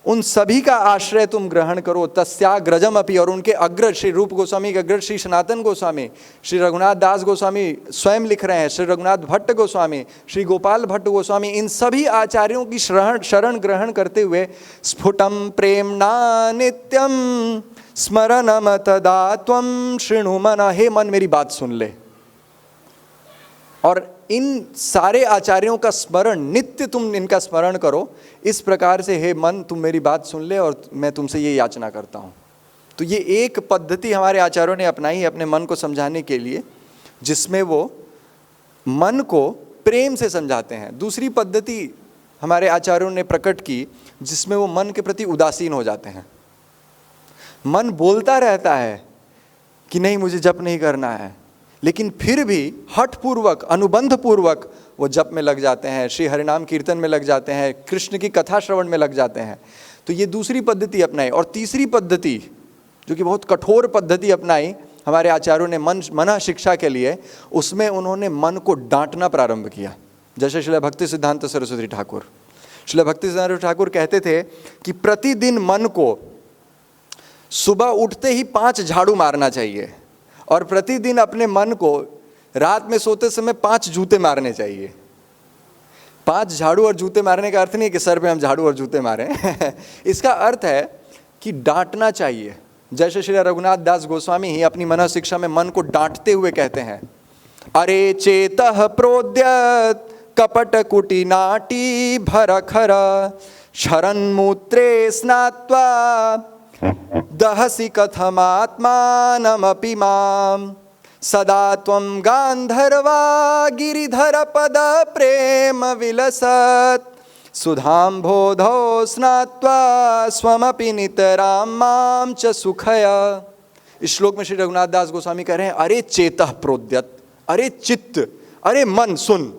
उन सभी का आश्रय तुम ग्रहण करो। तस्याग्रजम अपि, और उनके अग्रज श्री रूप गोस्वामी के अग्रज श्री सनातन गोस्वामी, श्री रघुनाथ दास गोस्वामी स्वयं लिख रहे हैं, श्री रघुनाथ भट्ट गोस्वामी, श्री गोपाल भट्ट गोस्वामी, इन सभी आचार्यों की शरण ग्रहण करते हुए स्फुटम प्रेमणा नित्यम स्मरणम तदा त्वं शृणु मन, हे मन मेरी बात सुन ले। और इन सारे आचार्यों का स्मरण, नित्य तुम इनका स्मरण करो। इस प्रकार से हे मन तुम मेरी बात सुन ले और मैं तुमसे ये याचना करता हूँ। तो ये एक पद्धति हमारे आचार्यों ने अपनाई अपने मन को समझाने के लिए, जिसमें वो मन को प्रेम से समझाते हैं। दूसरी पद्धति हमारे आचार्यों ने प्रकट की जिसमें वो मन के प्रति उदासीन हो जाते हैं। मन बोलता रहता है कि नहीं मुझे जप नहीं करना है, लेकिन फिर भी हठ पूर्वक, अनुबंध पूर्वक वो जप में लग जाते हैं, श्री हरिनाम कीर्तन में लग जाते हैं, कृष्ण की कथा श्रवण में लग जाते हैं। तो ये दूसरी पद्धति अपनाई। और तीसरी पद्धति जो कि बहुत कठोर पद्धति अपनाई हमारे आचार्यों ने मन शिक्षा के लिए उसमें उन्होंने मन को डांटना प्रारंभ किया। जैसे श्रील भक्ति सिद्धांत सरस्वती ठाकुर, श्रील भक्ति सिद्धांत ठाकुर कहते थे कि प्रतिदिन मन को सुबह उठते ही 5 झाड़ू मारना चाहिए और प्रतिदिन अपने मन को रात में सोते समय 5 जूते मारने चाहिए। 5 झाड़ू और जूते मारने का अर्थ नहीं है कि सर पे हम झाड़ू और जूते मारें इसका अर्थ है कि डांटना चाहिए। जैसे श्री रघुनाथ दास गोस्वामी ही अपनी मन शिक्षा में मन को डांटते हुए कहते हैं, अरे चेतः प्रोद्यत कपट कुटी नाटी भर खर शरण मूत्रे स्नात्वा दहसि कथमात्मानमपि माम सदा त्वं गांधर्वा गिरिधर पद प्रेम विलसत् सुधाम्बोधौ स्नात्वा स्वमपि नितरां मां च सुखया। इस श्लोक में श्री रघुनाथ दास गोस्वामी कह रहे हैं, अरे चेतः प्रोद्यत, अरे चित्त, अरे मन सुन,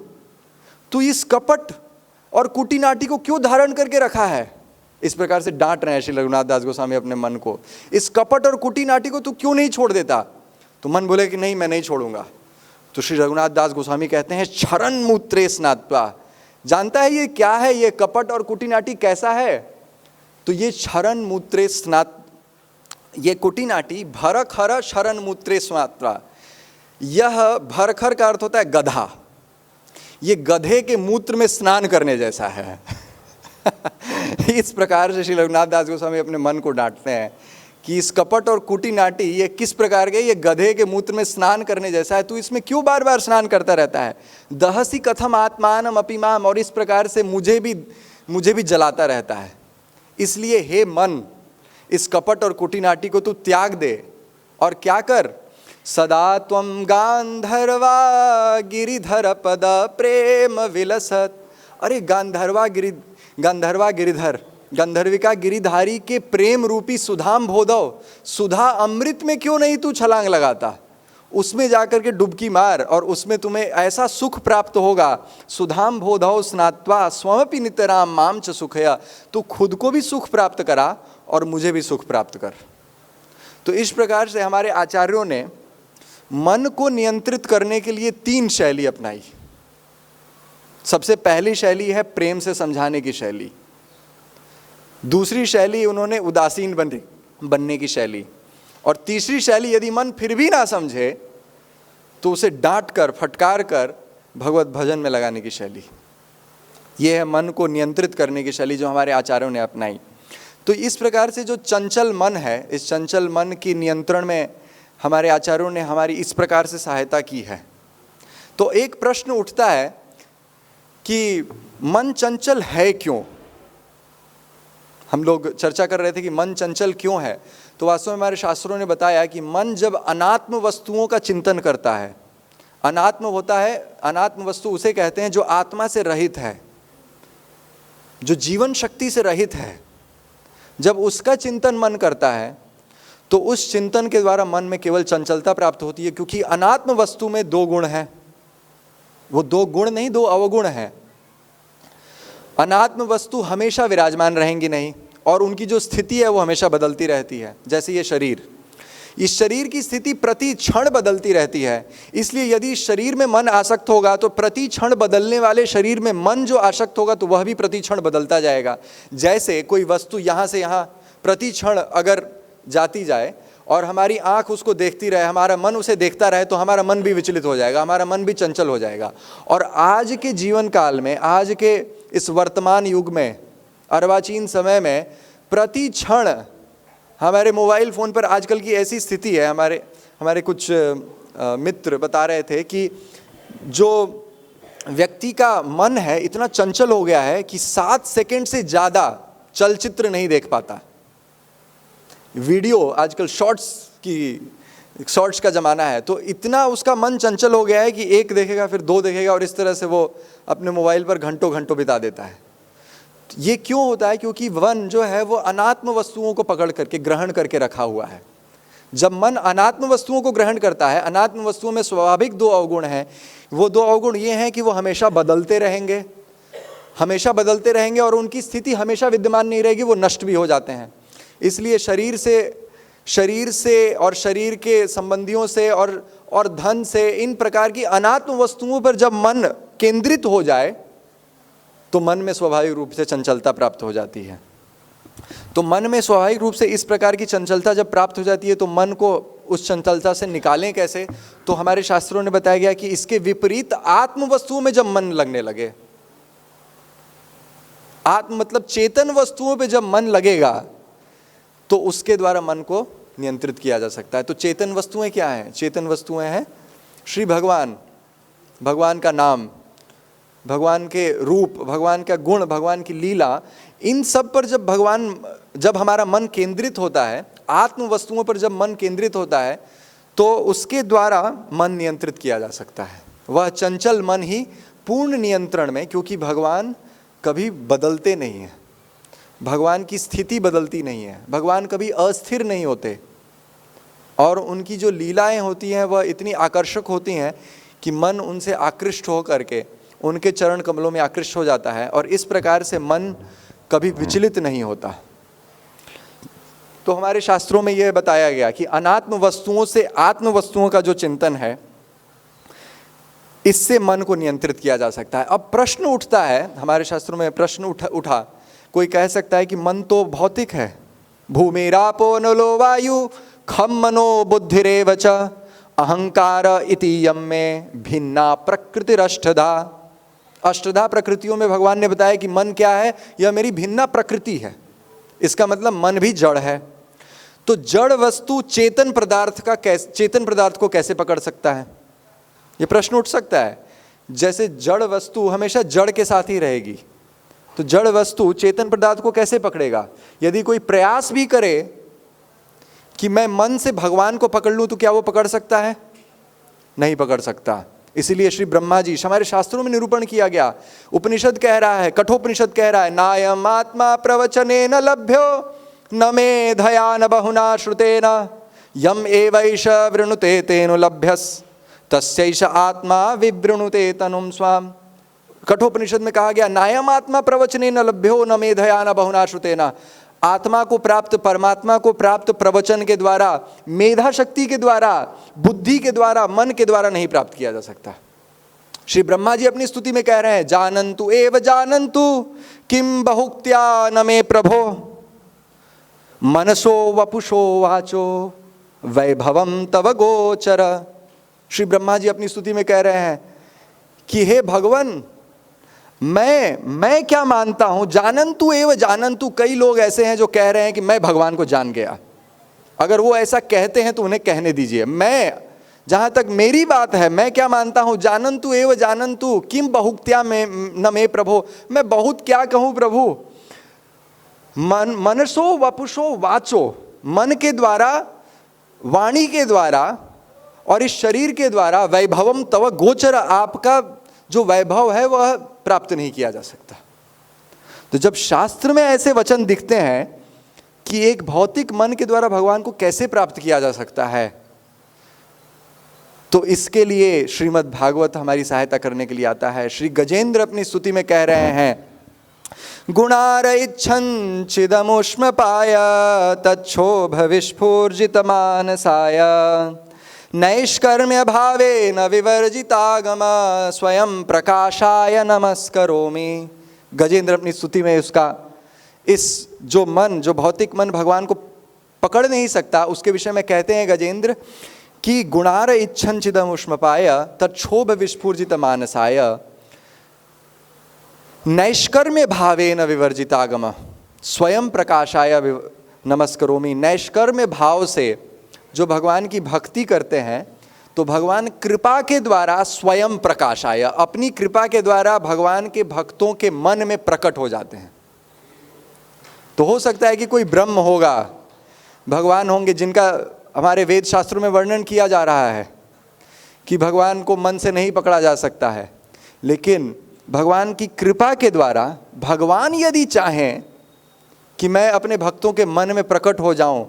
तू इस कपट और कुटीनाटी को क्यों धारण करके रखा है। इस प्रकार से डांट रहे हैं श्री रघुनाथ दास गोस्वामी अपने मन को, इस कपट और कुटीनाटी को तू क्यों नहीं छोड़ देता। तो मन बोले कि नहीं मैं नहीं छोड़ूंगा। तो श्री रघुनाथ दास गोस्वामी कहते हैं, क्षरण मूत्रे स्नात्वा, जानता है ये क्या है, ये कपट और कुटीनाटी कैसा है। तो ये क्षरण मूत्रे स्नात, ये कुटीनाटी भरखर शरण मूत्रे स्नात्वा, यह भरखर का अर्थ होता है गधा, ये गधे के मूत्र में स्नान करने जैसा है इस प्रकार से श्री रघुनाथ दास गोस्वामी अपने मन को डांटते हैं कि इस कपट और कुटीनाटी ये किस प्रकार के, ये गधे के मूत्र में स्नान करने जैसा है, तू इसमें क्यों बार बार स्नान करता रहता है। दहसी कथम आत्मानम अपि माम, और इस प्रकार से मुझे भी जलाता रहता है। इसलिए हे मन, इस कपट और कुटीनाटी को तू त्याग दे और क्या कर, सदा त्वं गांधर्वा गिरिधर पद प्रेम विलसत। अरे गांधर्वा गिरिधर, गंधर्विका गिरिधारी के प्रेम रूपी सुधाम भोदव, सुधा अमृत में क्यों नहीं तू छलांग लगाता, उसमें जाकर के डुबकी मार और उसमें तुम्हें ऐसा सुख प्राप्त होगा। सुधाम भोधव स्नात्वा स्वमपि नितराम माम च सुखया, तू खुद को भी सुख प्राप्त करा और मुझे भी सुख प्राप्त कर। तो इस प्रकार से हमारे आचार्यों ने मन को नियंत्रित करने के लिए 3 शैली अपनाई। सबसे पहली शैली है प्रेम से समझाने की शैली, दूसरी शैली उन्होंने उदासीन बनने की शैली, और तीसरी शैली यदि मन फिर भी ना समझे तो उसे डांट कर फटकार कर भगवत भजन में लगाने की शैली। यह है मन को नियंत्रित करने की शैली जो हमारे आचार्यों ने अपनाई। तो इस प्रकार से जो चंचल मन है, इस चंचल मन की नियंत्रण में हमारे आचार्यों ने हमारी इस प्रकार से सहायता की है। तो एक प्रश्न उठता है कि मन चंचल है क्यों। हम लोग चर्चा कर रहे थे कि मन चंचल क्यों है। तो वास्तव में हमारे शास्त्रों ने बताया कि मन जब अनात्म वस्तुओं का चिंतन करता है, अनात्म होता है, अनात्म वस्तु उसे कहते हैं जो आत्मा से रहित है, जो जीवन शक्ति से रहित है, जब उसका चिंतन मन करता है तो उस चिंतन के द्वारा मन में केवल चंचलता प्राप्त होती है। क्योंकि अनात्म वस्तु में 2 गुण हैं, वो 2 गुण नहीं 2 अवगुण हैं। अनात्म वस्तु हमेशा विराजमान रहेंगी नहीं और उनकी जो स्थिति है वो हमेशा बदलती रहती है। जैसे ये शरीर, इस शरीर की स्थिति प्रति क्षण बदलती रहती है। इसलिए यदि शरीर में मन आसक्त होगा तो प्रति क्षण बदलने वाले शरीर में मन जो आसक्त होगा तो वह भी प्रति क्षण बदलता जाएगा। जैसे कोई वस्तु यहाँ से यहाँ प्रति क्षण अगर जाती जाए और हमारी आंख उसको देखती रहे, हमारा मन उसे देखता रहे, तो हमारा मन भी विचलित हो जाएगा, हमारा मन भी चंचल हो जाएगा। और आज के जीवन काल में, आज के इस वर्तमान युग में, अर्वाचीन समय में प्रति क्षण हमारे मोबाइल फ़ोन पर आजकल की ऐसी स्थिति है। हमारे कुछ मित्र बता रहे थे कि जो व्यक्ति का मन है इतना चंचल हो गया है कि 7 सेकंड से ज़्यादा चलचित्र नहीं देख पाता। वीडियो आजकल शॉर्ट्स का ज़माना है, तो इतना उसका मन चंचल हो गया है कि 1 देखेगा फिर 2 देखेगा और इस तरह से वो अपने मोबाइल पर घंटों घंटों बिता देता है। ये क्यों होता है? क्योंकि मन जो है वो अनात्म वस्तुओं को पकड़ करके ग्रहण करके रखा हुआ है। जब मन अनात्म वस्तुओं को ग्रहण करता है, अनात्म वस्तुओं में स्वाभाविक 2 अवगुण हैं। वो 2 अवगुण ये हैं कि वो हमेशा बदलते रहेंगे और उनकी स्थिति हमेशा विद्यमान नहीं रहेगी, वो नष्ट भी हो जाते हैं। इसलिए शरीर से शरीर से और शरीर के संबंधियों से और धन से, इन प्रकार की अनात्म वस्तुओं पर जब मन केंद्रित हो जाए तो मन में स्वाभाविक रूप से चंचलता प्राप्त हो जाती है। तो मन में स्वाभाविक रूप से इस प्रकार की चंचलता जब प्राप्त हो जाती है तो मन को उस चंचलता से निकालें कैसे? तो हमारे शास्त्रों ने बताया गया कि इसके विपरीत आत्म वस्तुओं में जब मन लगने लगे, आत्म मतलब चेतन वस्तुओं पे जब मन लगेगा तो उसके द्वारा मन को नियंत्रित किया जा सकता है। तो चेतन वस्तुएं क्या हैं? चेतन वस्तुएं हैं श्री भगवान, भगवान का नाम, भगवान के रूप, भगवान का गुण, भगवान की लीला। इन सब पर जब हमारा मन केंद्रित होता है, आत्म वस्तुओं पर जब मन केंद्रित होता है तो उसके द्वारा मन नियंत्रित किया जा सकता है। वह चंचल मन ही पूर्ण नियंत्रण में, क्योंकि भगवान कभी बदलते नहीं हैं, भगवान की स्थिति बदलती नहीं है, भगवान कभी अस्थिर नहीं होते, और उनकी जो लीलाएं होती हैं वह इतनी आकर्षक होती हैं कि मन उनसे आकृष्ट हो करके उनके चरण कमलों में आकृष्ट हो जाता है, और इस प्रकार से मन कभी विचलित नहीं होता। तो हमारे शास्त्रों में यह बताया गया कि अनात्म वस्तुओं से आत्म वस्तुओं का जो चिंतन है, इससे मन को नियंत्रित किया जा सकता है। अब प्रश्न उठता है, हमारे शास्त्रों में प्रश्न उठा, कोई कह सकता है कि मन तो भौतिक है, भूमिरापो नलो वायु खम मनो बुद्धिरेव च अहंकार इति यम में भिन्ना प्रकृतिरष्टधा। अष्टधा प्रकृतियों में भगवान ने बताया कि मन क्या है? यह मेरी भिन्ना प्रकृति है। इसका मतलब मन भी जड़ है। तो जड़ वस्तु चेतन पदार्थ को कैसे पकड़ सकता है? ये प्रश्न उठ सकता है। जैसे जड़ वस्तु हमेशा जड़ के साथ ही रहेगी, तो जड़ वस्तु चेतन पदार्थ को कैसे पकड़ेगा? यदि कोई प्रयास भी करे कि मैं मन से भगवान को पकड़ लूं, तो क्या वो पकड़ सकता है? नहीं पकड़ सकता। इसीलिए श्री ब्रह्मा जी, हमारे शास्त्रों में निरूपण किया गया, उपनिषद कह रहा है, कठोपनिषद कह रहा है, नायम आत्मा प्रवचने न लभ्यो न मेधया न बहुना श्रुतेन यम एवैष वृणुते तेनु लभ्यस तस्यैष आत्मा विवृणुते तनुम स्वाम। कठोपनिषद में कहा गया, नायम आत्मा प्रवचने न लभ्यो न मेधया न बहुना श्रुतेन। आत्मा को प्राप्त, परमात्मा को प्राप्त प्रवचन के द्वारा, मेधा शक्ति के द्वारा, बुद्धि के द्वारा, मन के द्वारा नहीं प्राप्त किया जा सकता। श्री ब्रह्मा जी अपनी स्तुति में कह रहे हैं, जानन्तु एव जानन्तु किम बहुक्त्या न मे प्रभो मनसो वपुषो वाचो वैभवम तव गोचर। श्री ब्रह्मा जी अपनी स्तुति में कह रहे हैं कि हे भगवान, मैं क्या मानता हूं, जानन्तु एव जानन्तु। कई लोग ऐसे हैं जो कह रहे हैं कि मैं भगवान को जान गया। अगर वो ऐसा कहते हैं तो उन्हें कहने दीजिए। मैं, जहां तक मेरी बात है, मैं क्या मानता हूं, जानन्तु एव जानन्तु किम बहुक्त्या में न मे प्रभो। मैं बहुत क्या कहूं प्रभु। मनसो वपुषो वाचो, मन के द्वारा, वाणी के द्वारा और इस शरीर के द्वारा वैभवम तव गोचर, आपका जो वैभव है वह प्राप्त नहीं किया जा सकता। तो जब शास्त्र में ऐसे वचन दिखते हैं कि एक भौतिक मन के द्वारा भगवान को कैसे प्राप्त किया जा सकता है, तो इसके लिए श्रीमद् भागवत हमारी सहायता करने के लिए आता है। श्री गजेंद्र अपनी स्तुति में कह रहे हैं, गुणार इच्छन् चिदमुष्म पाय तच्छोभ विस्फूर्जित मानसाय नैष्कर्म्य भावे न विवर्जितागम स्वयं प्रकाशाय नमस्करोमि। गजेंद्र अपनी स्तुति में उसका, इस जो मन, जो भौतिक मन भगवान को पकड़ नहीं सकता, उसके विषय में कहते हैं गजेंद्र कि गुणार इच्छन् चिदमुष्मपाय तच्छोभ विस्फूर्जित मानसाय नैष्कर्म्य भावेन विवर्जितागम स्वयं प्रकाशाय नमस्करोमि। नैष्कर्म्य भाव से जो भगवान की भक्ति करते हैं, तो भगवान कृपा के द्वारा स्वयं प्रकाशाय, अपनी कृपा के द्वारा भगवान के भक्तों के मन में प्रकट हो जाते हैं। तो हो सकता है कि कोई ब्रह्म होगा, भगवान होंगे जिनका हमारे वेद शास्त्रों में वर्णन किया जा रहा है कि भगवान को मन से नहीं पकड़ा जा सकता है, लेकिन भगवान की कृपा के द्वारा भगवान यदि चाहें कि मैं अपने भक्तों के मन में प्रकट हो जाऊं,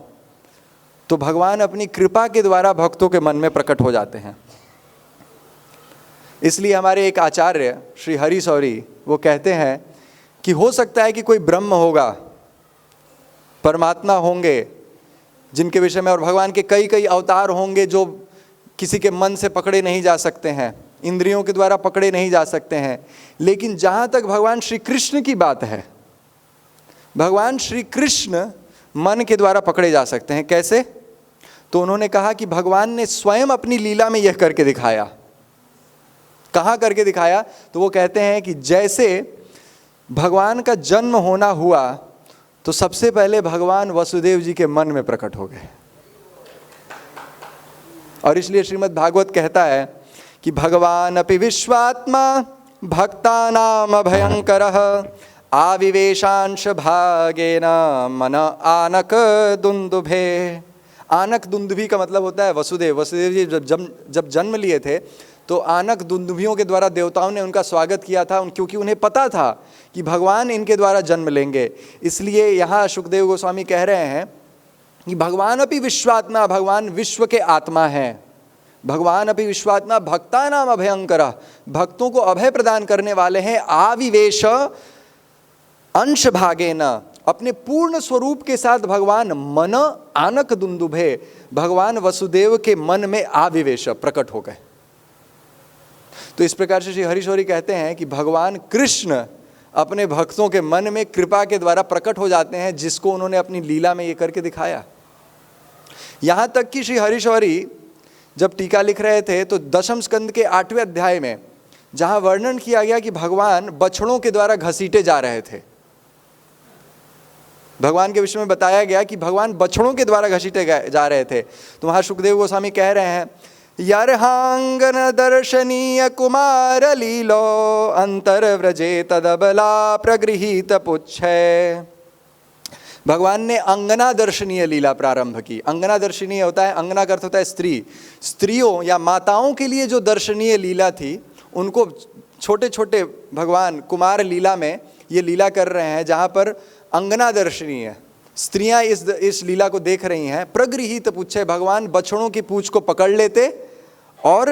तो भगवान अपनी कृपा के द्वारा भक्तों के मन में प्रकट हो जाते हैं। इसलिए हमारे एक आचार्य श्री हरि सौरी, वो कहते हैं कि हो सकता है कि कोई ब्रह्म होगा, परमात्मा होंगे, जिनके विषय में, और भगवान के कई कई अवतार होंगे जो किसी के मन से पकड़े नहीं जा सकते हैं, इंद्रियों के द्वारा पकड़े नहीं जा सकते हैं। लेकिन जहाँ तक भगवान श्री कृष्ण की बात है, भगवान श्री कृष्ण मन के द्वारा पकड़े जा सकते हैं। कैसे? तो उन्होंने कहा कि भगवान ने स्वयं अपनी लीला में यह करके दिखाया। कहाँ करके दिखाया? तो वो कहते हैं कि जैसे भगवान का जन्म होना हुआ तो सबसे पहले भगवान वसुदेव जी के मन में प्रकट हो गए। और इसलिए श्रीमद् भागवत कहता है कि भगवान अपि विश्वात्मा भक्तानाम अभयंकरः आविवेशांश भागेन मन आनक दुंदुभे। आनक दुंदुभी का मतलब होता है वसुदेव। वसुदेव जी जब जन्म लिए थे तो आनक दुंदुभियों के द्वारा देवताओं ने उनका स्वागत किया था, क्योंकि उन्हें पता था कि भगवान इनके द्वारा जन्म लेंगे। इसलिए यहाँ सुखदेव गोस्वामी कह रहे हैं कि भगवान अपि विश्वात्मा, भगवान विश्व के आत्मा हैं। भगवान अपि विश्वात्मा भक्तानाम अभयंकरः, भक्तों को अभय प्रदान करने वाले हैं। आविवेश अंश भागेन, अपने पूर्ण स्वरूप के साथ भगवान मन आनक दुंदुभे, भगवान वसुदेव के मन में आविवेश प्रकट हो गए। तो इस प्रकार से श्री हरिशौरी कहते हैं कि भगवान कृष्ण अपने भक्तों के मन में कृपा के द्वारा प्रकट हो जाते हैं, जिसको उन्होंने अपनी लीला में ये करके दिखाया। यहाँ तक कि श्री हरिशौरी जब टीका लिख रहे थे तो दशम स्कंद के 8वें अध्याय में जहाँ वर्णन किया गया कि भगवान बछड़ों के द्वारा घसीटे जा रहे थे, भगवान के विषय में बताया गया कि भगवान बछड़ों के द्वारा घसीटे जा रहे थे। तो वहाँ सुखदेव गोस्वामी कह रहे हैं, यर्हांगन दर्शनीय कुमार लीलो अंतर्व्रजे तदबला प्रगृहीत पुच्छे। भगवान ने अंगना दर्शनीय लीला प्रारंभ की। अंगना दर्शनीय होता है, अंगना का अर्थ होता है स्त्री। स्त्रियों या माताओं के लिए जो दर्शनीय लीला थी, उनको छोटे छोटे भगवान कुमार लीला में ये लीला कर रहे हैं, जहाँ पर अंगना दर्शनीय स्त्रियां इस लीला को देख रही हैं। प्रगृहीत पुच्छे, भगवान बछड़ों की पूंछ को पकड़ लेते और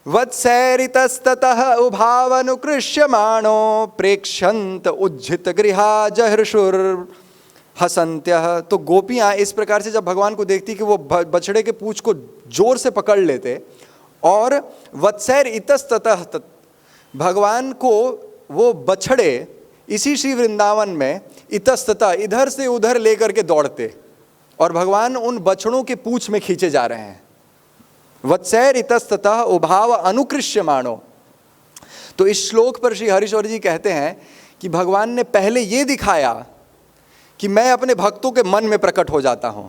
वत्सैरितस्ततः उभावनुकृष्यमाणो प्रेक्षन्त उज्झित गृहा जहृषुर हसन्त्यः। तो गोपियां इस प्रकार से जब भगवान को देखती कि वो बछड़े के पूंछ को जोर से पकड़ लेते, और वत्सैर इतस्ततः, भगवान को वो बछड़े इसी श्री वृंदावन में इतस्ततः इधर से उधर लेकर के दौड़ते, और भगवान उन बछड़ों के पूंछ में खींचे जा रहे हैं। वत्सैर इतस्ततः उभाव अनुकृष्यमाणो। तो इस श्लोक पर श्री हरिशौरी जी कहते हैं कि भगवान ने पहले ये दिखाया कि मैं अपने भक्तों के मन में प्रकट हो जाता हूं।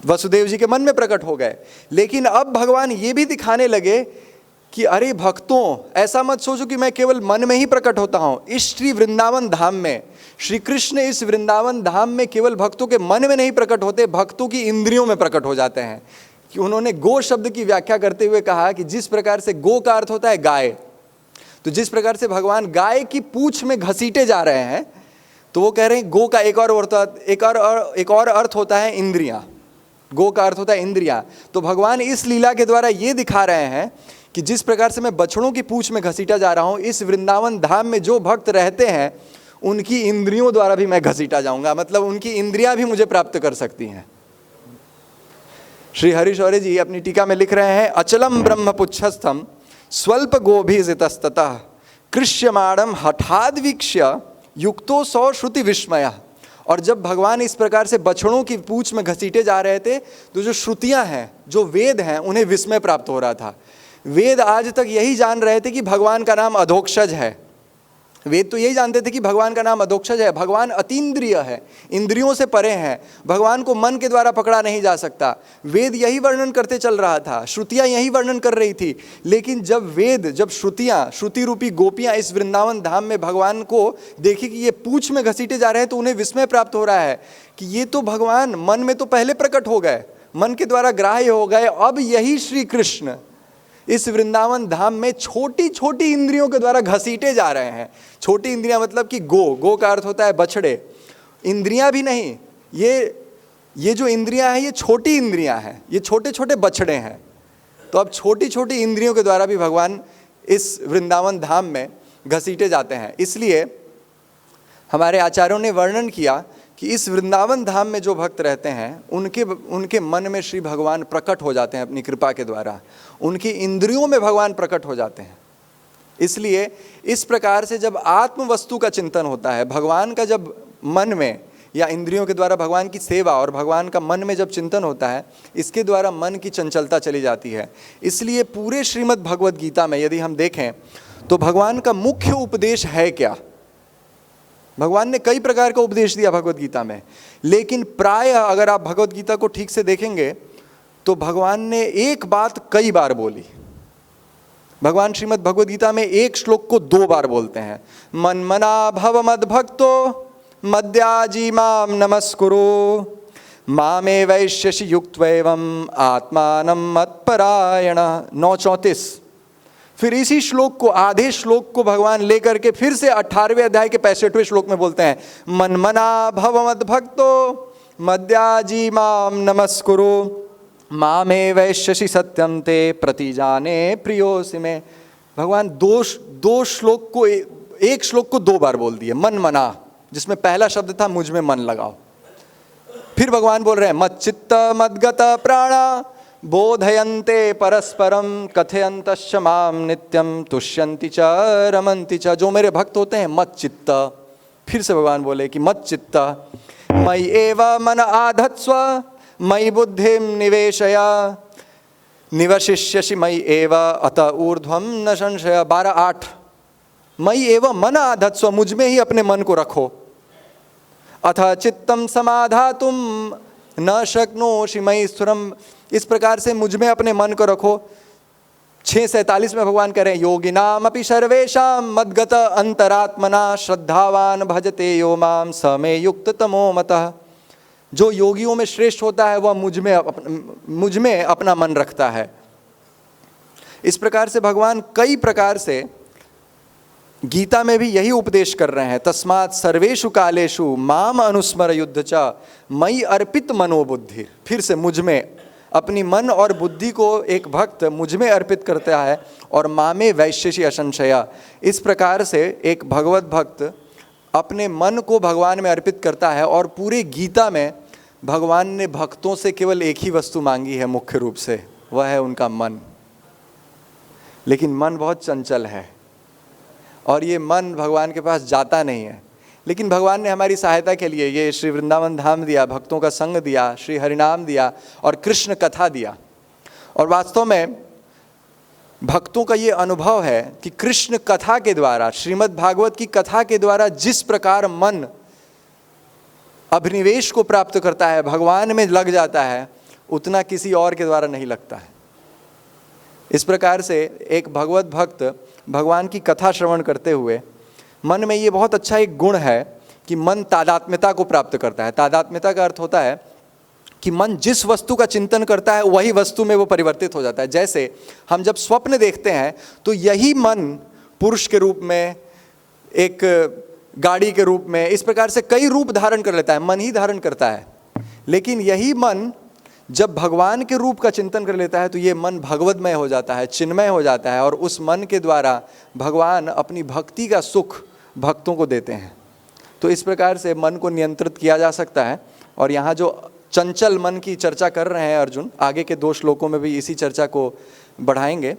वसुदेव जी के मन में प्रकट हो गए, लेकिन अब भगवान ये भी दिखाने लगे कि अरे भक्तों, ऐसा मत सोचो कि मैं केवल मन में ही प्रकट होता हूं। इस श्री वृंदावन धाम में श्री कृष्ण इस वृंदावन धाम में केवल भक्तों के मन में नहीं प्रकट होते, भक्तों की इंद्रियों में प्रकट हो जाते हैं। कि उन्होंने गो शब्द की व्याख्या करते हुए कहा कि जिस प्रकार से गो का अर्थ होता है गाय, तो जिस प्रकार से भगवान गाय की पूंछ में घसीटे जा रहे हैं, तो वो कह रहे हैं गो का एक और अर्थ होता है इंद्रियां। गो का अर्थ होता है इंद्रियां। तो भगवान इस लीला के द्वारा ये दिखा रहे हैं कि जिस प्रकार से मैं बछड़ों की पूंछ में घसीटा जा रहा हूं, इस वृंदावन धाम में जो भक्त रहते हैं उनकी इंद्रियों द्वारा भी मैं घसीटा जाऊंगा, मतलब उनकी इंद्रियां भी मुझे प्राप्त कर सकती हैं। श्री हरिशौरी जी अपनी टीका में लिख रहे हैं, अचलम ब्रह्म पुच्छस्थम स्वल्प गोभिजितस्ततः कृष्यमाणम हठाद्वीक्ष्य युक्तो सौ श्रुति विस्मय। और जब भगवान इस प्रकार से बछड़ों की पूंछ में घसीटे जा रहे थे, तो जो श्रुतियां हैं, जो वेद हैं, उन्हें विस्मय प्राप्त हो रहा था। वेद आज तक यही जान रहे थे कि भगवान का नाम अधोक्षज है। वेद तो यही जानते थे कि भगवान का नाम अधोक्षज है, भगवान अतीन्द्रिय है, इंद्रियों से परे हैं, भगवान को मन के द्वारा पकड़ा नहीं जा सकता। वेद यही वर्णन करते चल रहा था, श्रुतियाँ यही वर्णन कर रही थी। लेकिन जब श्रुतियाँ, श्रुति रूपी गोपियाँ इस वृंदावन धाम में भगवान को देखी कि ये पूंछ में घसीटे जा रहे हैं, तो उन्हें विस्मय प्राप्त हो रहा है कि ये तो भगवान मन में तो पहले प्रकट हो गए, मन के द्वारा ग्राह्य हो गए, अब यही श्री कृष्ण इस वृंदावन धाम में छोटी छोटी इंद्रियों के द्वारा घसीटे जा रहे हैं। छोटी इंद्रियां मतलब कि गो का अर्थ होता है बछड़े। इंद्रियां भी नहीं, ये जो इंद्रियां हैं ये छोटी इंद्रियां हैं, ये छोटे छोटे बछड़े हैं। तो अब छोटी छोटी इंद्रियों के द्वारा भी भगवान इस वृंदावन धाम में घसीटे जाते हैं। इसलिए हमारे आचार्यों ने वर्णन किया कि इस वृंदावन धाम में जो भक्त रहते हैं उनके मन में श्री भगवान प्रकट हो जाते हैं अपनी कृपा के द्वारा, उनकी इंद्रियों में भगवान प्रकट हो जाते हैं। इसलिए इस प्रकार से जब आत्म वस्तु का चिंतन होता है, भगवान का जब मन में या इंद्रियों के द्वारा भगवान की सेवा और भगवान का मन में जब चिंतन होता है, इसके द्वारा मन की चंचलता चली जाती है। इसलिए पूरे श्रीमद् भगवद गीता में यदि हम देखें तो भगवान का मुख्य उपदेश है क्या? भगवान ने कई प्रकार का उपदेश दिया भगवद गीता में, लेकिन प्रायः अगर आप भगवद गीता को ठीक से देखेंगे तो भगवान ने एक बात कई बार बोली। भगवान श्रीमद् भगवद गीता में एक श्लोक को 2 बार बोलते हैं, मन्मना भव मद्भक्तो मद्याजी माम नमस्कुरु मामे वैश्यसि युक्त्वैवम् आत्मानं मत्परायण। 9:34। फिर इसी श्लोक को, आधे श्लोक को भगवान लेकर के फिर से 18वें अध्याय के 65वें श्लोक में बोलते हैं, मन्मना भव मद्भक्तो मद्याजी माम नमस्कुरु मामे वैश्यसि सत्यं ते प्रतिजाने प्रियोसि मे। भगवान दो श्लोक को, एक श्लोक को 2 बार बोल दिए, मन मना, जिसमें पहला शब्द था मुझ में मन लगाओ। फिर भगवान बोल रहे हैं मच्चित्त मद्गत प्राणा बोधयन्ते परस्परम कथयन्तश्च माम नित्यम तुष्यन्ति च रमन्ति च। जो मेरे भक्त होते हैं मच्चित्त, फिर से भगवान बोले कि मच्चित्त मयि एव मन आधत्स्व मयि बुद्धिम निवेशय निवशिष्यसि मयि एव अत ऊर्ध्वम न संशय। 12:8। मयि एव मन आधत्स्व, मुझ में ही अपने मन को रखो, अथ चित्तम समाधातुम न शक्नोषि मयि स्थिरम। इस प्रकार से मुझ में अपने मन को रखो। 6:47 में भगवान कह रहे हैं योगिनाम अपि सर्वेषां मद्गत अंतरात्मना श्रद्धावान भजते यो माम स मे युक्त तमो मतः। जो योगियों में श्रेष्ठ होता है वह मुझ में अपना मन रखता है। इस प्रकार से भगवान कई प्रकार से गीता में भी यही उपदेश कर रहे हैं, तस्मात् सर्वेषु कालेषु माम अनुस्मर युद्ध च मयि अर्पित मनोबुद्धि। फिर से मुझ में अपनी मन और बुद्धि को एक भक्त मुझ में अर्पित करता है और मामे वैश्यसि असंशया। इस प्रकार से एक भगवत भक्त अपने मन को भगवान में अर्पित करता है। और पूरे गीता में भगवान ने भक्तों से केवल एक ही वस्तु मांगी है मुख्य रूप से, वह है उनका मन। लेकिन मन बहुत चंचल है और ये मन भगवान के पास जाता नहीं है। लेकिन भगवान ने हमारी सहायता के लिए ये श्री वृंदावन धाम दिया, भक्तों का संग दिया, श्री हरिनाम दिया और कृष्ण कथा दिया। और वास्तव में भक्तों का ये अनुभव है कि कृष्ण कथा के द्वारा, श्रीमद् भागवत की कथा के द्वारा जिस प्रकार मन अभिनिवेश को प्राप्त करता है, भगवान में लग जाता है, उतना किसी और के द्वारा नहीं लगता है। इस प्रकार से एक भगवत भक्त भगवान की कथा श्रवण करते हुए मन में ये बहुत अच्छा एक गुण है कि मन तादात्म्यता को प्राप्त करता है। तादात्म्यता का अर्थ होता है कि मन जिस वस्तु का चिंतन करता है वही वस्तु में वो परिवर्तित हो जाता है। जैसे हम जब स्वप्न देखते हैं तो यही मन पुरुष के रूप में, एक गाड़ी के रूप में, इस प्रकार से कई रूप धारण कर लेता है, मन ही धारण करता है। लेकिन यही मन जब भगवान के रूप का चिंतन कर लेता है तो ये मन भगवदमय हो जाता है, चिन्मय हो जाता है और उस मन के द्वारा भगवान अपनी भक्ति का सुख भक्तों को देते हैं। तो इस प्रकार से मन को नियंत्रित किया जा सकता है। और यहाँ जो चंचल मन की चर्चा कर रहे हैं अर्जुन, आगे के 2 श्लोकों में भी इसी चर्चा को बढ़ाएंगे।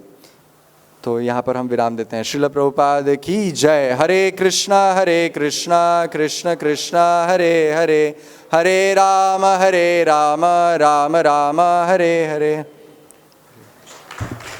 तो यहाँ पर हम विराम देते हैं। श्रील प्रभुपाद की जय। हरे कृष्णा कृष्ण कृष्णा हरे हरे, हरे राम राम राम हरे हरे।